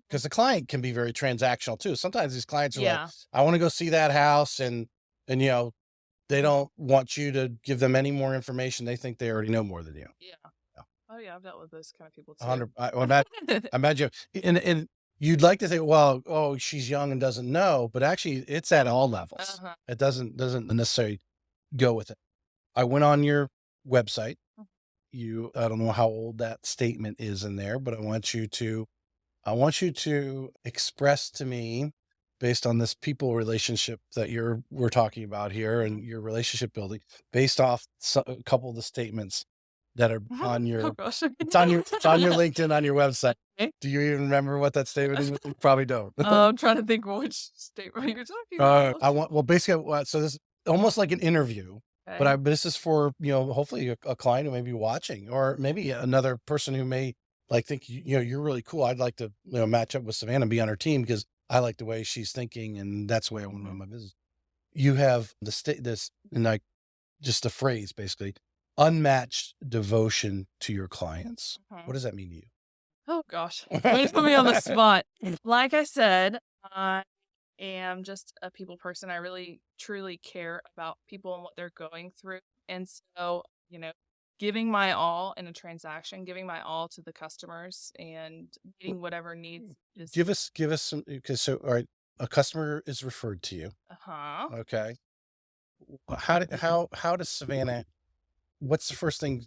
because the client can be very transactional too. Sometimes these clients are like, Yeah. I want to go see that house, and they Mhm. don't want you to give them any more information. They think they already know more than you. Yeah. Yeah. Oh, yeah, I've dealt with those kind of people too. 100. I imagine, and you'd like to think, well, oh, she's young and doesn't know, but actually, it's at all levels. Uh-huh. It doesn't necessarily go with it. I went on your website. I don't know how old that statement is in there, but I want you to express to me, based on this people relationship that we're talking about here Mhm. and your relationship building, based off a couple of the statements that are on Oh your gosh. it's on your LinkedIn, on your website. Okay. Do you even remember what that statement is? You probably don't. I'm trying to think which statement you're talking about. Well, basically, so this is almost like an interview, Okay. but this is for, hopefully a client who may be watching, or maybe another person who may like think, you're really cool. I'd like to, match up with Savannah and be on her team because I like the way she's thinking and that's the way I want to run Mhm. my business. You have this, and like just a phrase, basically, unmatched devotion to your clients. What Mhm. does that mean to Oh gosh. Way to put me on the spot. Like I said, I am just a people person. I really truly care about people and what they're going through. And so, giving my all in a transaction, giving my all to the customers and meeting whatever needs is Give us some, because so, all right, a customer is referred to you. uh-huh. Okay. How does Savannah, what's the first thing?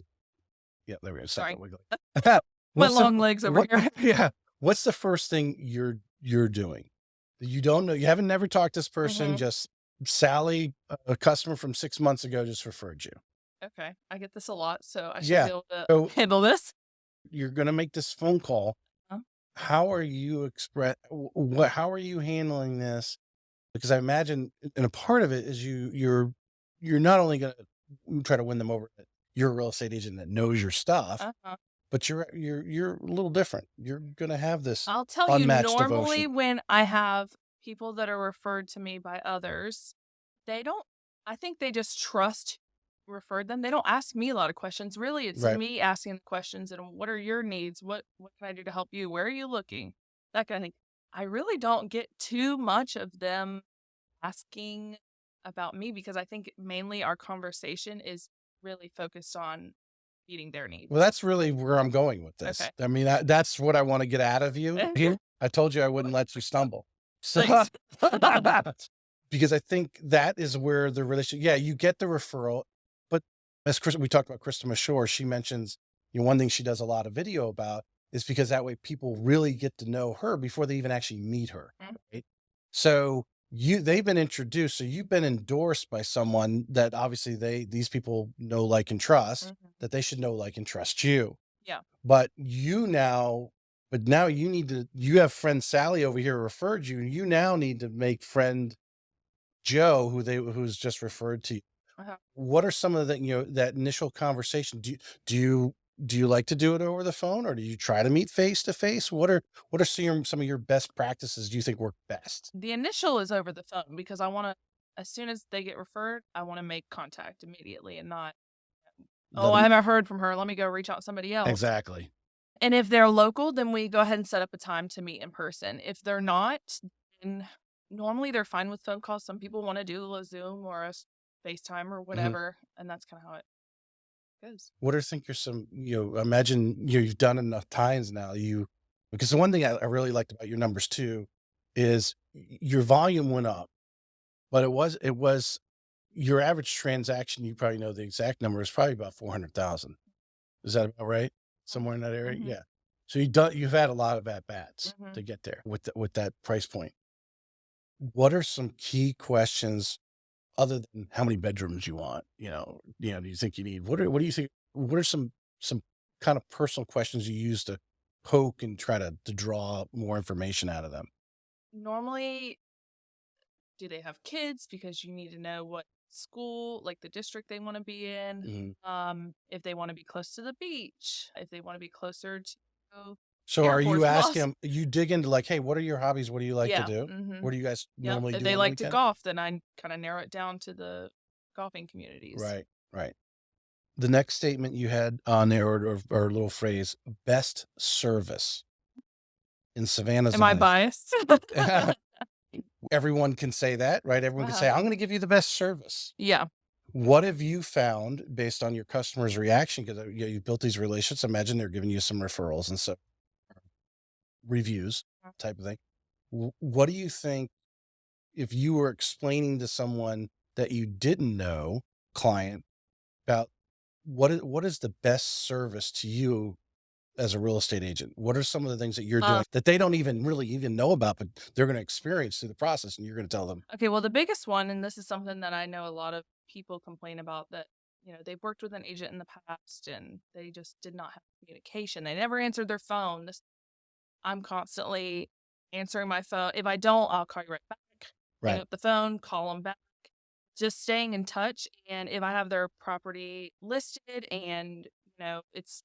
Yeah, there we go. Stop Sorry. that wiggling. My What's the long legs over what here. yeah. What's the first thing you're doing? You don't know, you haven't never talked to this person, Mhm. just Sally, a customer from 6 months ago just referred you. Okay. I get this a lot, so I should Yeah. be able to So handle this. you're gonna make this phone call. Huh? How are you how are you handling this? Because I imagine, and a part of it is you're not only gonna try to win them over, that you're a real estate agent that knows your stuff, Uh-huh. but you're a little different. You're gonna have this I'll tell you, unmatched normally devotion. when I have people that are referred to me by others, they don't I think they just trust who referred them. They don't ask me a lot of questions. Really, it's Right. me asking the questions and what are your needs? What can I do to help you? Where are you looking? That kind of thing. I really don't get too much of them asking about me because I think mainly our conversation is really focused on meeting their Well, needs. that's really where I'm going with this. Okay. I mean, that's what I want to get out of you here. I told you I wouldn't let you stumble. So, Thanks. because I think that is where the relationship, yeah, you get the referral, but as we talked about Krista Shore, she mentions, one thing she does a lot of video about is because that way people really get to know her before they even actually meet her. Right? So they've been introduced, so you've been endorsed by someone that obviously these people know, like, and trust, Mhm. that they should know, like, and trust you. Yeah. But now you have friend Sally over here who referred you. You now need to make friend Joe, who's just referred to you. Uh-huh. What are some of the, that initial conversation? Do you, do you like to do it over the phone, or do you try to meet face to face? What are some of your best practices do you think work best? The initial is over the phone because I wanna as soon as they get referred, I wanna make contact immediately and not Oh, I haven't heard from her. Let me go reach out to somebody else. Exactly. And if they're local, then we go ahead and set up a time to meet in person. If they're not, then normally they're fine with phone calls. Some people want to do a Zoom or a FaceTime or whatever, and that's kind of how it goes. What are think are some, imagine you've done enough times now, because the one thing I really liked about your numbers too is your volume went up, but it was your average transaction, you probably know the exact number, is probably about 400,000. Is that about right? Somewhere in that area? Mhm. Yeah. So you've had a lot of at bats to get there with that price point. What are some key questions other than how many bedrooms you want? Do you think you need, what do you think, what are some kind of personal questions you use to poke and try to draw more information out of them? Normally, do they have kids? Because you need to know what school, like the district they want to be in. Mhm. If they want to be close to the beach, if they want to be closer to So are you airports, asking malls. them, you dig into like, hey, what are your hobbies? What do you like to Yeah. do? What do you guys Yep. normally If do they on the like to weekend? golf, then I kind of narrow it down to the golfing communities. Right, right. The next statement you had on there, or a little phrase, best service in Savannah's Am I eyes. biased? Everyone can say that, right? Everyone can say, I'm going to give you the best service. Yeah. What have you found based on your customers' reaction? Because you built these relationships. Imagine they're giving you some referrals and so reviews type of thing. What do you think if you were explaining to someone that you didn't know, client, about what is the best service to you as a real estate agent? What are some of the things that you're doing that they don't even really even know about, but they're going to experience through the process, and you're going to tell them? Okay. Well, the biggest one, and this is something that I know a lot of people complain about, that they've worked with an agent in the past and they just did not have communication. They never answered their phone. I'm constantly answering my phone. If I don't, I'll call you right back. Hang Right. up the phone, call them back. Just staying in touch. And if I have their property listed and, it's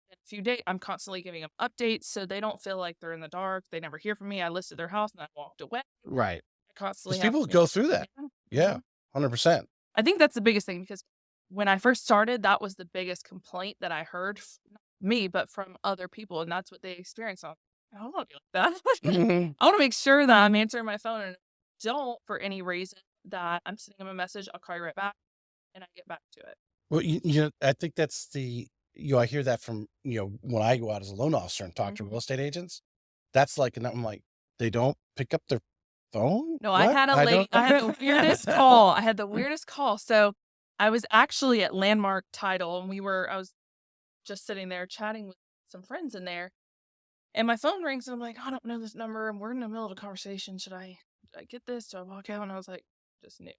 in a few days, I'm constantly giving them updates so they don't feel like they're in the dark. They never hear from me. I listed their house and I walked away. Right. I constantly Because have people go communication. through that. Yeah. Yeah. Mhm. 100%. I think that's the biggest thing because when I first started, that was the biggest complaint that I heard, not me, but from other people. And that's what they experienced. I don't want to be like that. Mhm. I want to make sure that I'm answering my phone and don't for any reason that I'm sending them a message. I'll call you right back and I get back to it. Well, I think that's I hear that from, when I go out as a loan officer and talk to real estate agents, that's like, and I'm like, they don't pick up their phone? No, I What? had a I lady, don't. I had the weirdest call. I had the weirdest call. So I was actually at Landmark Title and I was just sitting there chatting with some friends in there. And my phone rings and I'm like, I don't know this number and we're in the middle of a conversation. Should I get this? So I walk out and I was like, just knew.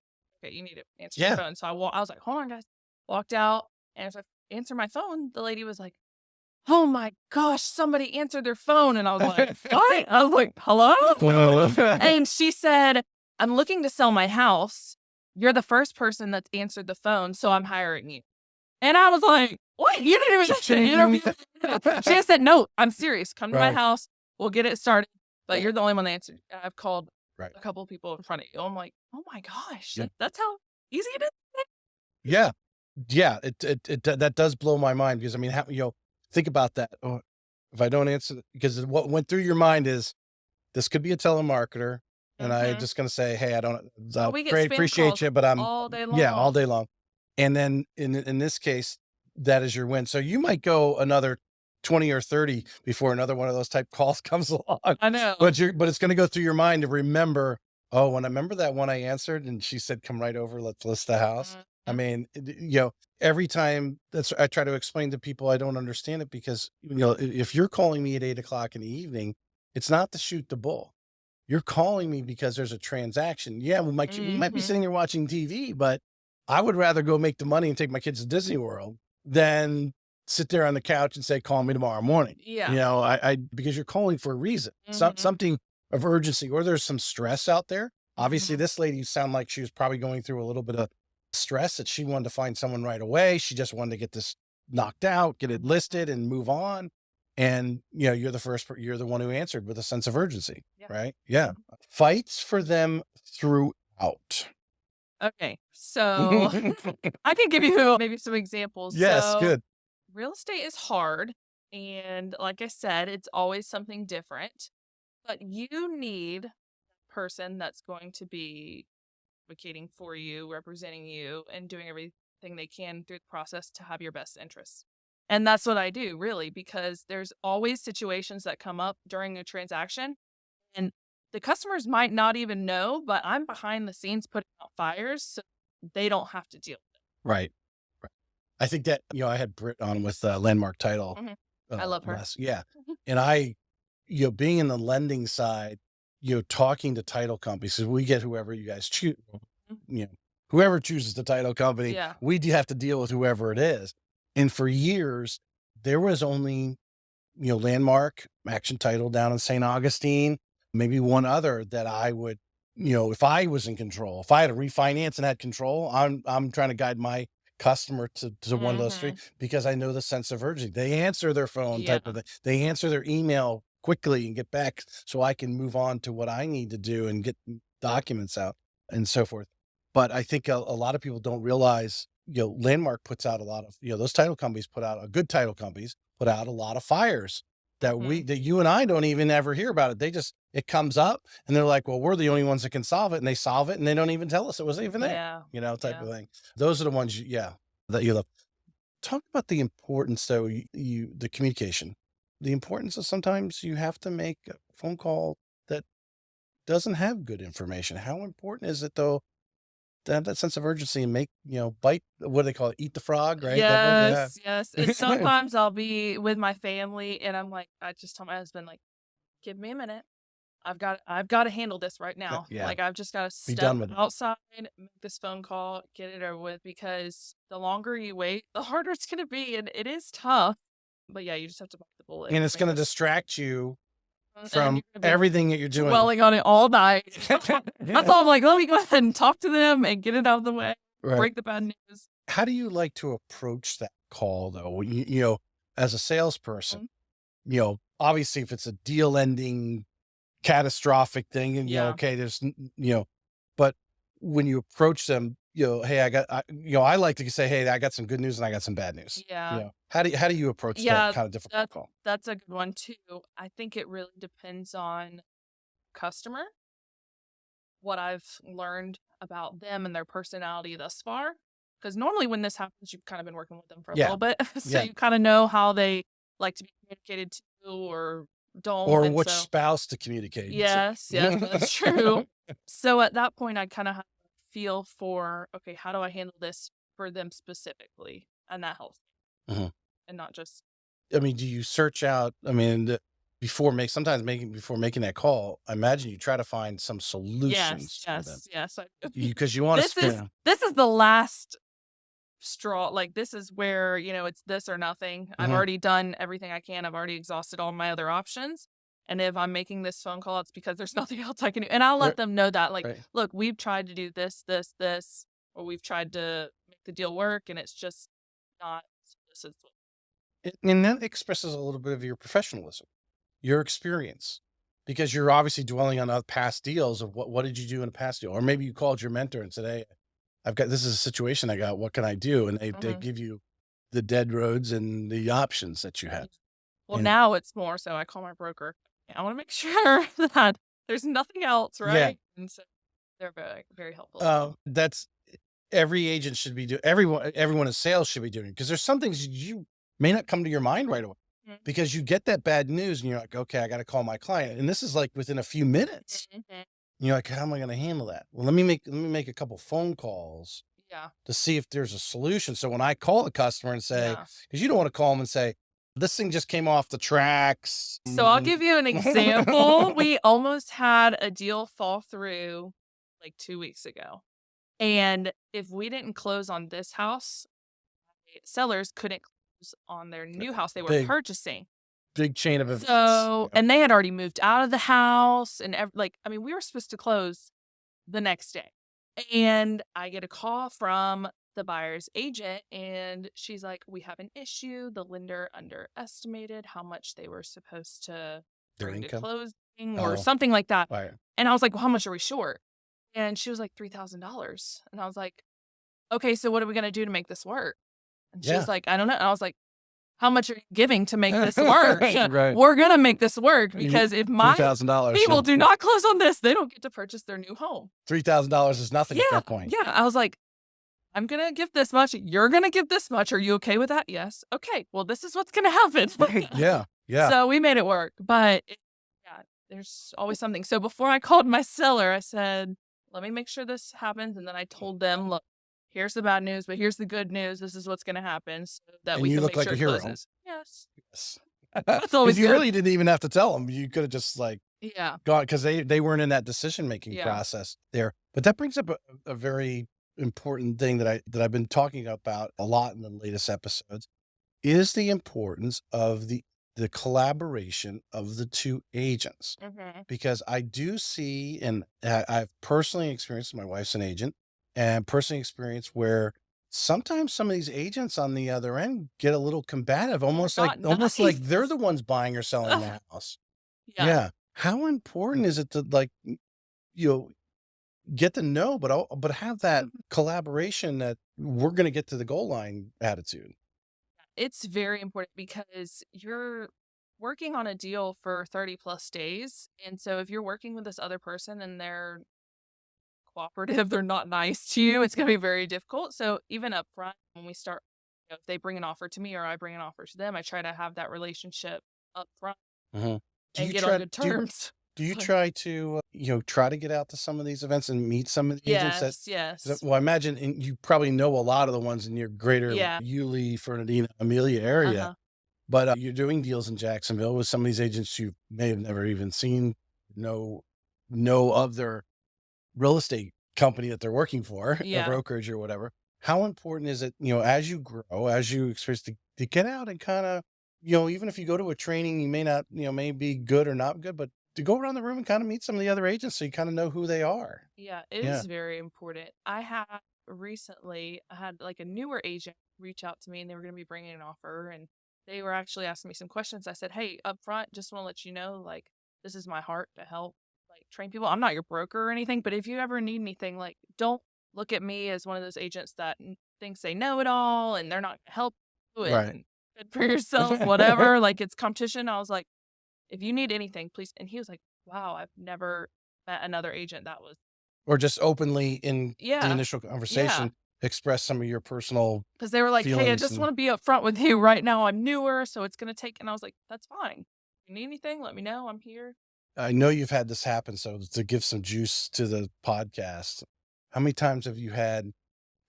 Okay, you need to answer your Yeah. phone. So I was like, hold on, guys. Walked out and as I answer my phone, the lady was like, oh my gosh, somebody answered their phone. And I was like, what? I was like, hello? And she said, I'm looking to sell my house. You're the first person that's answered the phone, so I'm hiring you. And I was like, what? You didn't even interview. She just said, no, I'm serious. Come to my Right. house. We'll get it started. But you're the only one that answered. I've called Right. a couple of people in front of you. I'm like, oh my gosh, Yeah. that's how easy it is. Yeah. Yeah. That does blow my mind because, I mean, think about that. Oh, if I don't answer, because what went through your mind is, this could be a telemarketer, and I Mm-hmm. just gonna say, "Hey, I don't, Oh, we get great, spam appreciate calls you, but I'm," all day yeah, all long. day long. And then in this case, that is your win. So you might go another 20 or 30 before another one of those type calls comes along. I know. But it's gonna go through your mind to remember, oh, when I remember that one I answered and she said, "Come right over, let's list the house." I Mhm. mean, every time I try to explain to people I don't understand it because, if you're calling me at 8 o'clock in the evening, it's not to shoot the bull. You're calling me because there's a transaction. Yeah, we might be Mhm. sitting here watching TV, but I would rather go make the money and take my kids to Disney World than sit there on the couch and say, "Call me tomorrow morning." Yeah. Because you're calling for a reason, Mhm. something of urgency, or there's some stress out there. Obviously, Mhm. this lady sounded like she was probably going through a little bit of stress that she wanted to find someone right away. She just wanted to get this knocked out, get it listed, and move on. And you're the one who answered with a sense of urgency, Yeah. right? Yeah. Fights for them throughout. Okay. So I can give you maybe some examples. Yes, So good. real estate is hard. And like I said, it's always something different. But you need a person that's going to be advocating for you, representing you, and doing everything they can through the process to have your best interests. And that's what I do, really, because there's always situations that come up during a transaction, and the customers might not even know, but I'm behind the scenes putting out fires so they don't have to deal Right. Right. I think that, I had Britt on with Landmark Title with it. I love her. yeah. And being in the lending side, talking to title companies, so we get whoever you guys choose, Mhm. you know, whoever chooses the title company, Yeah. we do have to deal with whoever it is. And for years, there was only, Landmark, Action Title down in St. Augustine, maybe one other that I would, if I was in control, if I had to refinance and had control, I'm trying to guide my customer to one of those three Mhm. because I know the sense of urgency. They answer their phone Yeah. type of thing. They answer their email quickly and get back so I can move on to what I need to do and get documents out and so forth. But I think a lot of people don't realize, Landmark puts out a lot of, those title companies put out good title companies put out a lot of fires Mhm. that you and I don't even ever hear about it. It comes up and they're like, well, we're the only ones that can solve it. And they solve it and they don't even tell us it wasn't even there, Yeah. type Yeah. of thing. Those are the ones, that you love. Talk about the importance though, the communication, the importance of sometimes you have to make a phone call that doesn't have good information. How important is it though to have that sense of urgency and make, bite, what do they call it? Eat the frog, right? That way. Yeah. Yes, yes. And sometimes I'll be with my family and I'm like, I just tell my husband, like, give me a minute. I've got to handle this right now. Yeah. Like I've just got to Be step done with it. outside, make this phone call, get it over with because the longer you wait, the harder it's going to be and it is tough. But yeah, you just have to bite the bullet And and it's make going to this distract you and then from you're going to be everything that you're doing. dwelling on it all night. That's all I'm like, let me go ahead and talk to them and get it out of the way. Right. Break the bad news. How do you like to approach that call though? When as a salesperson, Mhm. obviously if it's a deal ending catastrophic thing and, Yeah. okay, but when you approach them, hey, I like to say, hey, I got some good news and I got some bad news. Yeah. How do you approach that Yeah, kind of difficult that's call? that's a good one too. I think it really depends on customer, what I've learned about them and their personality thus far. Because normally when this happens, you've kind of been working with them for a Yeah. little bit, so Yeah. you kind of know how they like to be communicated to or don't. Or And which so, spouse to communicate. yes, yes, that's true. So at that point, I kind of have a feel for okay, how do I handle this for them specifically, and that helps, Mhm. and not just I mean, do you search out, I mean, before making that call, I imagine you try to find some yes, solutions for them. yes, yes. Because you want to This is spin. this is the last straw. Like this is where, it's this or nothing. I've Mhm. already done everything I can. I've already exhausted all my other options. And if I'm making this phone call, it's because there's nothing else I can do. And I'll let Right, them know that, like, right. look, we've tried to do this, this, this, or we've tried to make the deal work and it's just not this is And that expresses a little bit of your professionalism, your experience, because you're obviously dwelling on past deals of what did you do in a past deal? Or maybe you called your mentor and said, hey, this is a situation I got. What can I do? And they Mhm. give you the dead roads and the options that you Yeah. have. Well, And now it's more so I call my broker. I want to make sure that there's nothing else, yeah, right? And so they're very, very helpful as well. that's every agent should be doing. Everyone in sales should be doing because there's some things you may not come to your mind right away Mhm. because you get that bad news and you're like, okay, I got to call my client, and this is like within a few minutes. Mhm. And you're like, how am I going to handle that? Well, let me make a couple phone calls Yeah. to see if there's a solution. So when I call the customer and say, Yeah. because you don't want to call them and say, this thing just came off the tracks. So I'll give you an example. We almost had a deal fall through like 2 weeks ago. And if we didn't close on this house, sellers couldn't close on their new house they were Big, purchasing. big chain of events. So, Yeah. and they had already moved out of the house and we were supposed to close the next day. And I get a call from the buyer's agent and she's like, "We have an issue. The lender underestimated how much they were supposed to Their bring to income. closing or Oh, something like that." right. And I was like, "Well, how much are we short?" And she was like, $3,000. And I was like, okay, so what are we going to do to make this work? And she Yeah. was like, I don't know. And I was like, how much are you giving to make this work? Right. We're going to make this work, because if my $3,000. people do not close on this, they don't get to purchase their new home. $3,000 is nothing at Yeah. that point. Yeah. I was like, I'm going to give this much. You're going to give this much. Are you okay with that? Yes. Okay. Well, this is what's going to happen. Yeah. Yeah. So we made it work. But yeah, there's always something. So before I called my seller, I said, let me make sure this happens. And then I told them, look, here's the bad news, but here's the good news. This is what's going to happen, so that And we you can look make like sure a it hero. closes. Yes. Yes. That's always you good. really didn't even have to tell them. You could have just like Yeah. gone, because they weren't in that decision-making Yeah. process there. But that brings up a very important thing that I've been talking about a lot in the latest episodes, is the importance of the collaboration of the two agents. Mm-hmm. Because I do see, and I've personally experienced, my wife's an agent, and personally experienced where sometimes some of these agents on the other end get a little combative, almost like Not nice. they're the ones buying or selling the house. Yeah. Yeah. How important is it to, like, you know, get to know, but have that collaboration, that we're going to get to the goal line attitude? It's very important, because you're working on a deal for 30 plus days. And so if you're working with this other person and they're cooperative, they're not nice to you, it's going to be very difficult. So even up front, when we start, if they bring an offer to me or I bring an offer to them, I try to have that relationship up front Mm-hmm. and get on good terms. Do you try to, try to get out to some of these events and meet some of the agents Yes. well, I imagine you probably know a lot of the ones in your greater Yeah. Yulee, Fernandina, Amelia area, Uh-huh. but you're doing deals in Jacksonville with some of these agents you may have never even seen, know of their real estate company that they're working for, a Yeah. brokerage or whatever. How important is it, as you grow, as you experience, to get out and kind of, even if you go to a training, you may not, may be good or not good, but to go around the room and kind of meet some of the other agents so you kind of know who they are. Yeah, it Yeah. is very important. I had like a newer agent reach out to me, and they were going to be bringing an offer, and they were actually asking me some questions. I said, hey, up front, just want to let you know, like, this is my heart to help, like, train people. I'm not your broker or anything, but if you ever need anything, like, don't look at me as one of those agents that thinks they know it all and they're not going to help you, Right. and good for yourself, whatever. Like, it's competition. I was like, if you need anything, please. And he was like, wow, I've never met another agent that was. Or just openly in the Yeah. initial conversation, express some of your personal Because they were like, hey, I feelings just and- want to be upfront with you right now. I'm newer, so it's going to take. And I was like, that's fine. If you need anything, let me know. I'm here. I know you've had this happen, so to give some juice to the podcast, how many times have you had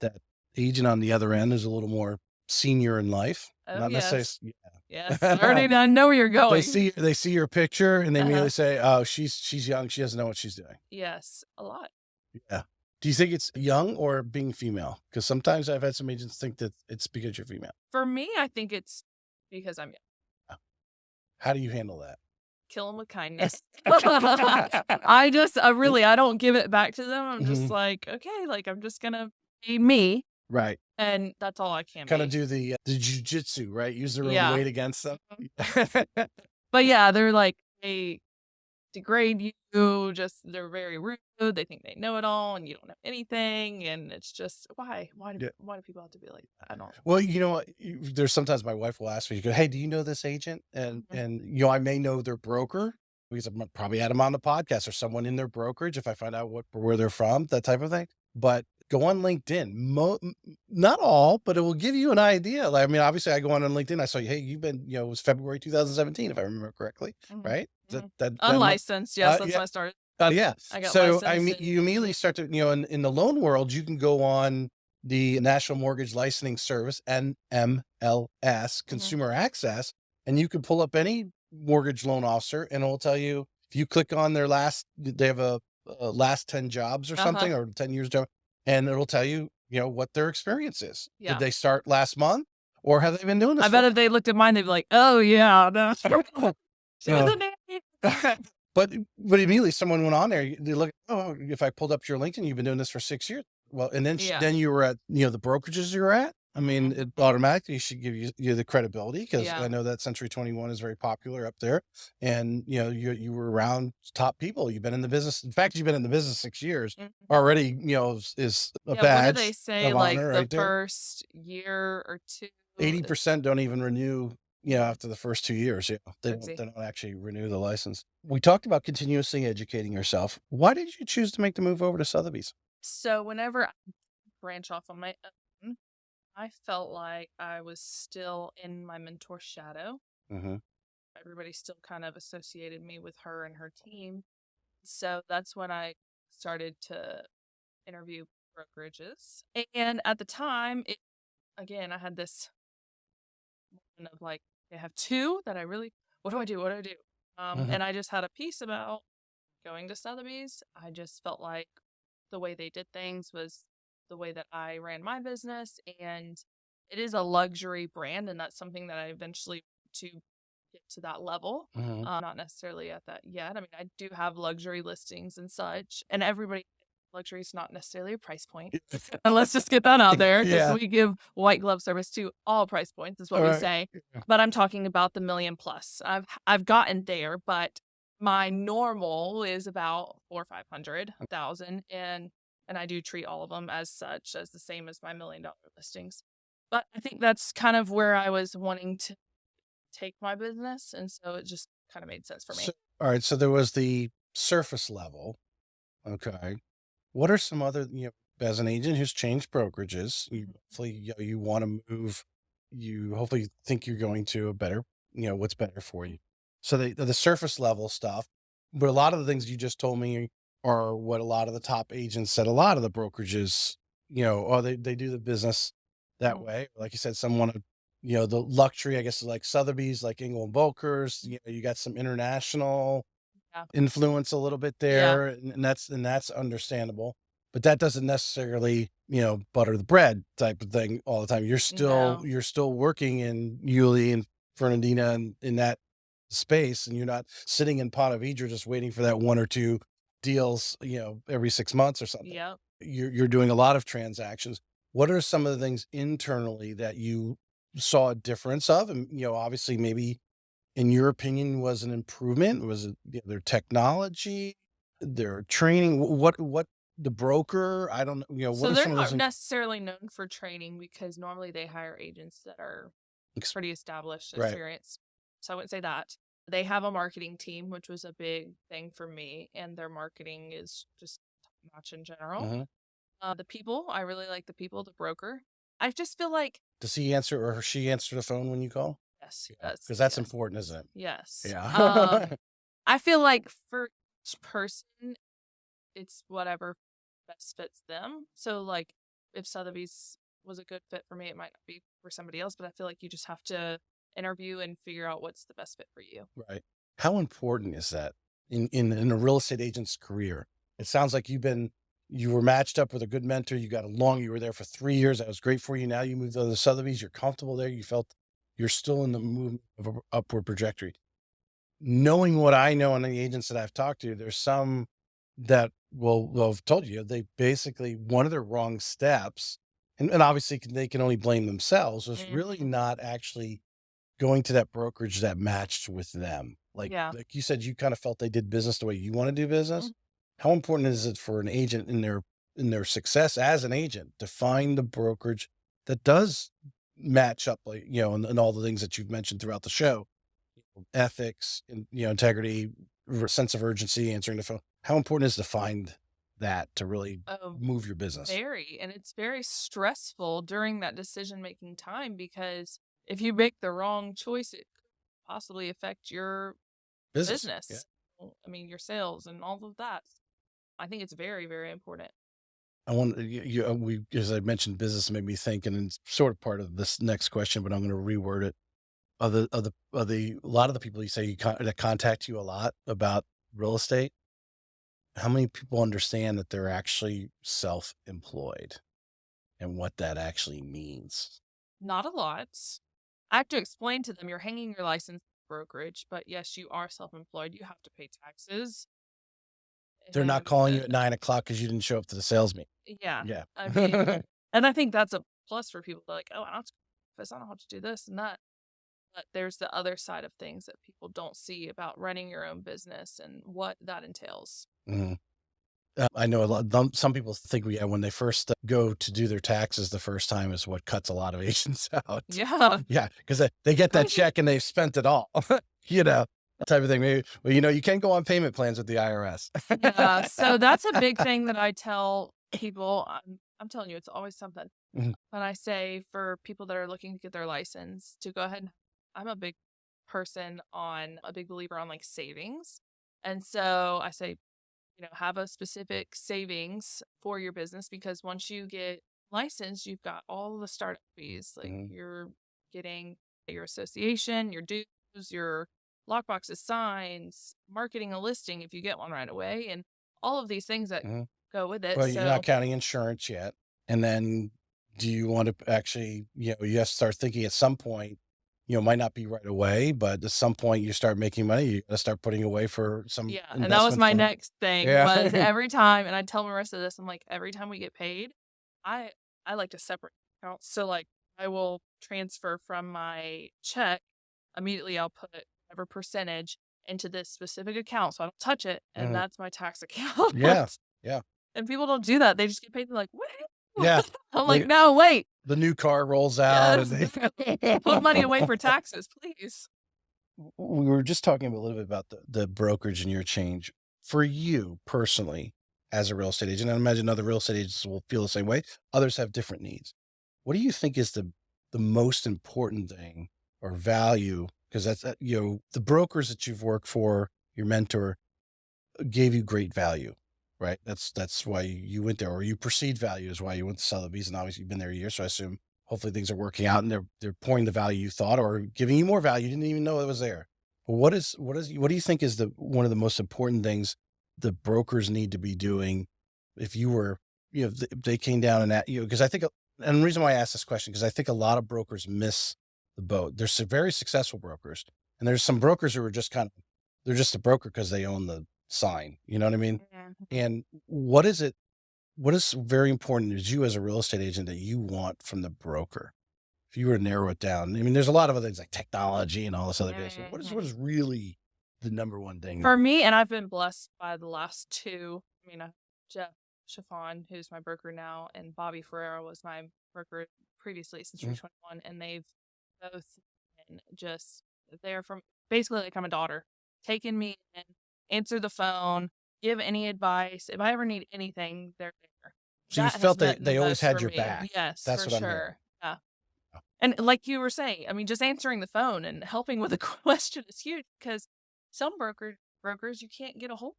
that agent on the other end is a little more senior in life? Oh, Not yes. necessarily. Yes. I know where you're going. They see your picture and they Uh-huh. immediately say, "Oh, she's young. She doesn't know what she's doing." Yes, a lot. Yeah. Do you think it's young or being female? Because sometimes I've had some agents think that it's because you're female. For me, I think it's because I'm young. How do you handle that? Kill them with kindness. I don't give it back to them. I'm just like, okay, like, I'm just going to be me. Right. And that's all I can Kind of be. do the jujitsu, right? Use their own Yeah. weight against them. But yeah, they're like, they degrade you. They're very rude. They think they know it all, and you don't know anything. And it's just, why do people have to be like that? I don't. Well, you know what? There's sometimes my wife will ask me, she goes, "Hey, do you know this agent?" And I may know their broker because I've probably had them on the podcast or someone in their brokerage if I find out where they're from, that type of thing. But go on LinkedIn. Not all, but it will give you an idea. Like, I mean, obviously, I go on LinkedIn. I saw you. Hey, you've been, it was February 2017, if I remember correctly, right? That Unlicensed. Yes, that's yeah. when I started. Yeah. I got So licensed you immediately start to, in the loan world, you can go on the National Mortgage Licensing Service, NMLS, Consumer Access, and you can pull up any mortgage loan officer, and it will tell you, if you click on their they have a last 10 jobs or something, or 10 years job, and it'll tell you, what their experience is. Yeah. Did they start last month, or have they been doing this? I bet if they looked at mine, they'd be like, "Oh yeah, no." She was a nanny. But immediately someone went on there. They look, oh, if I pulled up your LinkedIn, you've been doing this for 6 years. Well, and then then you were at, the brokerages you were at. I mean, it automatically should give you the credibility because I Yeah. know that Century 21 is very popular up there, and you were around top people. You've been in the business. In fact, you've been in the business 6 years Mhm. already. Is a Yeah, what do they badge say, of like, honor the right there. first year or 2 is 80% don't even renew. After the first 2 years, they don't. crazy. They don't actually renew the license. We talked about continuously educating yourself. Why did you choose to make the move over to Sotheby's? So whenever I branch off on my own, I felt like I was still in my mentor's shadow. Hmm. Everybody still kind of associated me with her and her team. So that's when I started to interview brokerages. And at the time, again, I had this moment of like, I have two that I really, what do I do? What do I do? Hmm. And I just had a piece about going to Sotheby's. I just felt like the way they did things was the way that I ran my business. And it is a luxury brand. And that's something that I eventually to get to that level. Hmm. Not necessarily at that yet. I mean, I do have luxury listings and such. And everybody, luxury is not necessarily a price point. And let's just get that out there because Yeah. we give white glove service to all price points, is what All we right. say. But I'm talking about the million plus. I've gotten there, but my normal is about 400,000 or 500,000, and I do treat all of them as such, as the same as my $1 million listings. But I think that's kind of where I was wanting to take my business, and so it just kind of made sense for me. So, all right. So there was the surface level. Okay. What are some other, as an agent who's changed brokerages, you Mhm. hopefully you want to move, you hopefully think you're going to a better, what's better for you. So the surface level stuff, but a lot of the things you just told me are what a lot of the top agents said. A lot of the brokerages, oh, they do the business that Mhm. way. Like you said, some want to, the luxury, I guess, is like Sotheby's, like Engel and Volkers. You got some international Yeah. influence a little bit Yeah. there, and that's understandable. But that doesn't necessarily, butter the bread type of thing all the time. You're still No. you're still working in Yulee and Fernandina and in that space, and you're not sitting in Ponte Vedra just waiting for that one or two deals, every 6 months or something. Yep. You're doing a lot of transactions. What are some of the things internally that you saw a difference of? And obviously maybe in your opinion, was an improvement? Was it their technology, their training? What the broker? I don't know. What So are they're some of those not things? necessarily known for training because normally they hire agents that are ex- pretty established, Right. experienced. So I wouldn't say that. They have a marketing team, which was a big thing for me, and their marketing is just top notch in general. Hmm. The people, I really like the people, the broker. I just feel like, Does he answer or she answer the phone when you call? yes, Yeah, yes, because that's yes, important, isn't it? yes. Yeah. I feel like for each person, it's whatever best fits them. So, like, if Sotheby's was a good fit for me, it might not be for somebody else, but I feel like you just have to interview and figure out what's the best fit for you. Right. How important is that in a real estate agent's career? It sounds like you were matched up with a good mentor. You were there for 3 years. That was great for you. Now you moved to the Sotheby's. You're comfortable there. You felt you're still in the movement of a upward trajectory. Knowing what I know and the agents that I've talked to, there's some that will have told you they basically one of their wrong steps, and obviously they can only blame themselves, was really Mhm. not actually going to that brokerage that matched with them. Yeah. Like you said, you kind of felt they did business the way you want to do Mhm. business. How important is it for an agent in their success as an agent to find the brokerage that does match up, like, and all the things that you've mentioned throughout the show, ethics and, integrity, sense of urgency, answering the phone. How important is to find that to really Oh, move your business? very. And it's very stressful during that decision making time because if you make the wrong choice, it could possibly affect your Business. Yeah. business. I mean, your sales and all of that. I think it's very, very important. I want we, as I mentioned, business made me think, and it's sort of part of this next question, but I'm going to reword it. A lot of the people you say that contact you a lot about real estate, how many people understand that they're actually self-employed and what that actually means? Not a lot. I have to explain to them you're hanging your license brokerage, but yes, you are self employed. You have to pay taxes. They're not And calling you at 9 o'clock because you didn't show up to the sales meeting. yeah, Yeah. I mean, and I think that's a plus for people. They're like, oh, I don't have to go to the office. I don't have to do this and that. But there's the other side of things that people don't see about running your own business and what that entails. Mhm. I know some people think when they first go to do their taxes the first time is what cuts a lot of agents out. Yeah. Yeah, because they get that Crazy. check and they've spent it all, type of thing. Maybe, well, you can go on payment plans with the IRS. Yeah. So that's a big thing that I tell people. I'm telling you, it's always something. Mhm, When I say for people that are looking to get their license to go ahead, I'm a big a big believer on like savings. And so I say, have a specific savings for your business because once you get licensed, you've got all the startup fees. Like mhm, you're getting your association, your dues, your lockboxes, signs, marketing a listing if you get one right away, and all of these things that mhm. go with it. Well, you're not So counting insurance yet. And then do you want to actually, you have to start thinking at some point, might not be right away, but at some point you start making money, you gotta start putting away for some yeah, and that was investment my fund. next thing Yeah. was every time, and I tell Marissa this, I'm like, every time we get paid, I I like to separate accounts. So like I will transfer from my check immediately. I'll put whatever percentage into this specific account, so I don't touch it, and Mhm. that's my tax account. Yeah. Yeah. And people don't do that. They just get paid. They're like, "What?" Yeah. I'm like, The "No, wait, the new car rolls out and yes, they put money away for taxes, please." we were just talking a little bit about the brokerage and your change. For you personally, as a real estate agent, I imagine other real estate agents will feel the same way. Others have different needs. What do you think is the most important thing or value? Because that's the brokers that you've worked for, your mentor gave you great value, right? That's why you went there, or you perceived value is why you went to Sotheby's, and obviously you've been there a year. So I assume hopefully things are working out and they're pouring the value you thought or giving you more value. You didn't even know it was there. But what do you think is the one of the most important things the brokers need to be doing if you were, if they came down and at you? Because I think, and the reason why I asked this question, because I think a lot of brokers miss the boat. There's some very successful brokers, and there's some brokers who are just they're just a broker because they own the sign. You know what I mean? Mhm. And what is very important as you as a real estate agent that you want from the broker? If you were to narrow it down, I mean, there's a lot of other things like technology and all this other good stuff. What Mhm. is really the number one thing? For me, and I've been blessed by the last two. I mean, Jeff Chiffon, who's my broker now, and Bobby Ferrero was my broker previously since Mhm. 2021, and they've both been just there from basically like I'm a daughter, taking me in, answer the phone, give any advice. If I ever need anything, they're there. So you That has felt been the they always best had for your me. back. Yes, That's for what I'm hearing. sure. Yeah. And like you were saying, I mean, just answering the phone and helping with a question is huge because some brokers you can't get a hold.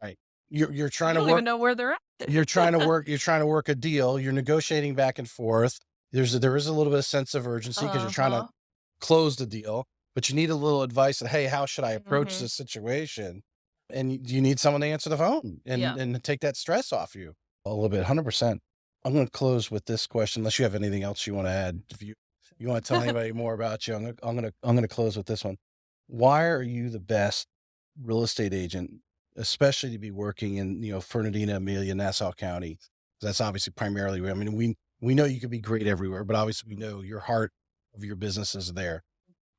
Right. You're trying You to don't even work know where they're at. you're trying to work a deal, you're negotiating back and forth. There is a little bit of sense of urgency because you're trying to Uh-huh. close the deal, but you need a little advice that, hey, how should I approach Mhm. this situation? And you need someone to answer the phone Yeah. and take that stress off you a little bit. 100%. I'm going to close with this question, unless you have anything else you want to add. If you want to tell anybody more about you, I'm gonna close with this one. Why are you the best real estate agent, especially to be working in Fernandina, Amelia, Nassau County? That's obviously primarily where, I mean, we know you could be great everywhere, but obviously we know your heart of your business is there.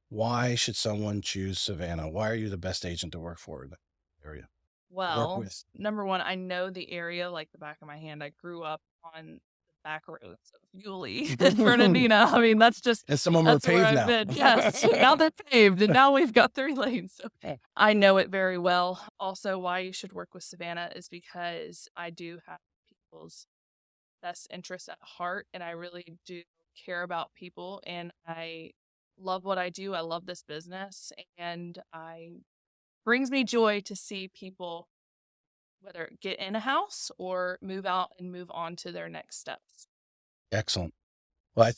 Why should someone choose Savannah? Why are you the best agent to work for in the area? Work Well, with. number one, I know the area like the back of my hand. I grew up on the back roads of Yulee and Fernandina. I mean, And some of them are that's where paved I've now. been. Yes. Now they're paved and now we've got 3 lanes. So I know it very well. Also, why you should work with Savannah is because I do have people's best interests at heart and I really do care about people and I love what I do. I love this business and I brings me joy to see people whether get in a house or move out and move on to their next steps. Excellent. Well,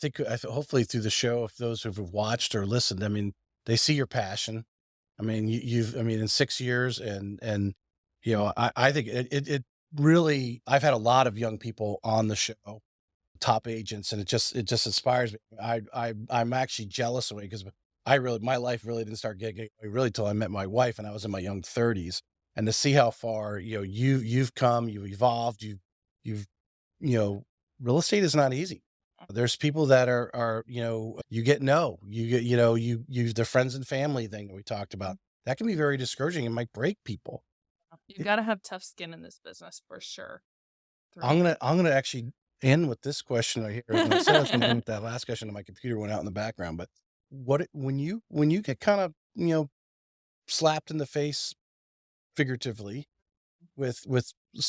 hopefully through the show, if those who've watched or listened, I mean, they see your passion. I mean, I mean, in 6 years and, I think it really, I've had a lot of young people on the show, top agents, and it just inspires me. I'm actually jealous of it because my life really didn't start getting really till I met my wife and I was in my young 30s. And to see how far, you've come, you've evolved, you've, real estate is not easy. There's people that are, you get no, you get, you use the friends and family thing that we talked about. That can be very discouraging and might break people. You got to have tough skin in this business for sure. I'm gonna actually end with this question right here. And I said I was gonna end with that last question, and my computer went out in the background. But when you get kind of slapped in the face figuratively with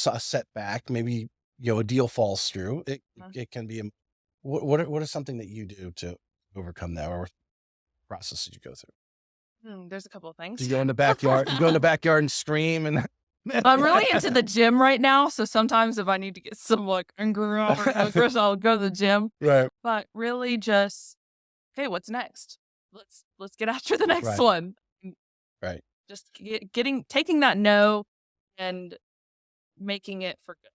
a setback, maybe a deal falls through. It can be what is something that you do to overcome that, or what process did you go through? There's a couple of Do things. you go in the backyard? You go in the backyard and scream and. I'm really into the gym right now, so sometimes if I need to get some like anger out or aggression, I'll go to the gym. Right. But really, just okay, what's next? Let's get after the next Right. one. Right. Just taking that no and making it for good.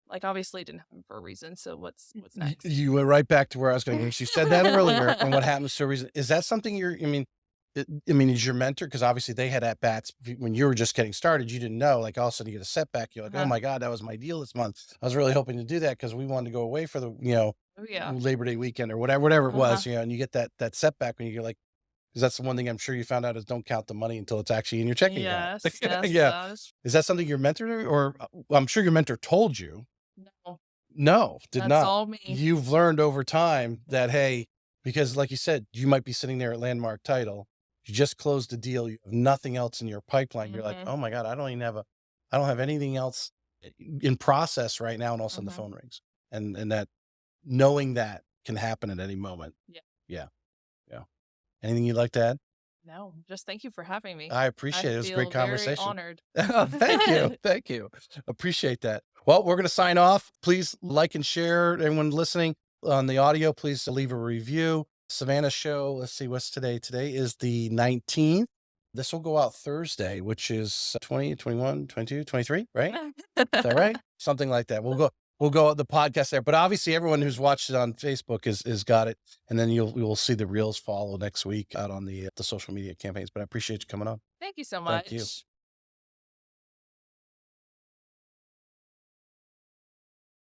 Like obviously it didn't happen for a reason. So what's next? You went right back to where I was going. You said that earlier, and what happens to a reason? Is that something is your mentor? Because obviously they had at bats when you were just getting started. You didn't know, like all of a sudden you get a setback. You're like, oh my God, that was my deal this month. I was really hoping to do that because we wanted to go away for the Oh, yeah. Labor Day weekend or whatever it was. And you get that setback when you're like, because that's the one thing I'm sure you found out is don't count the money until it's actually in your checking account. Yes. Yeah. Is that something your mentor or I'm sure your mentor told you? No, No, did that's not. all me. You've learned over time that, hey, because like you said, you might be sitting there at Landmark Title. You just closed a deal. You have nothing else in your pipeline. You're like, oh my God, I don't have anything else in process right now. And all of a sudden the phone rings and that knowing that can happen at any moment. Yeah. Anything you'd like to add? No, just thank you for having me. I appreciate it. It was a great conversation. Very honored. Thank you. Thank you. Appreciate that. Well, we're going to sign off. Please like and share. Everyone listening on the audio, please leave a review. Savannah show. Let's see, what's today? Today is the 19th. This will go out Thursday, which is 20, 21, 22, 23, right? Is that right? Something like that. We'll go the podcast there, but obviously everyone who's watched it on Facebook is got it. And then you'll see the reels follow next week out on the social media campaigns, but I appreciate you coming on. Thank you so much. Thank you.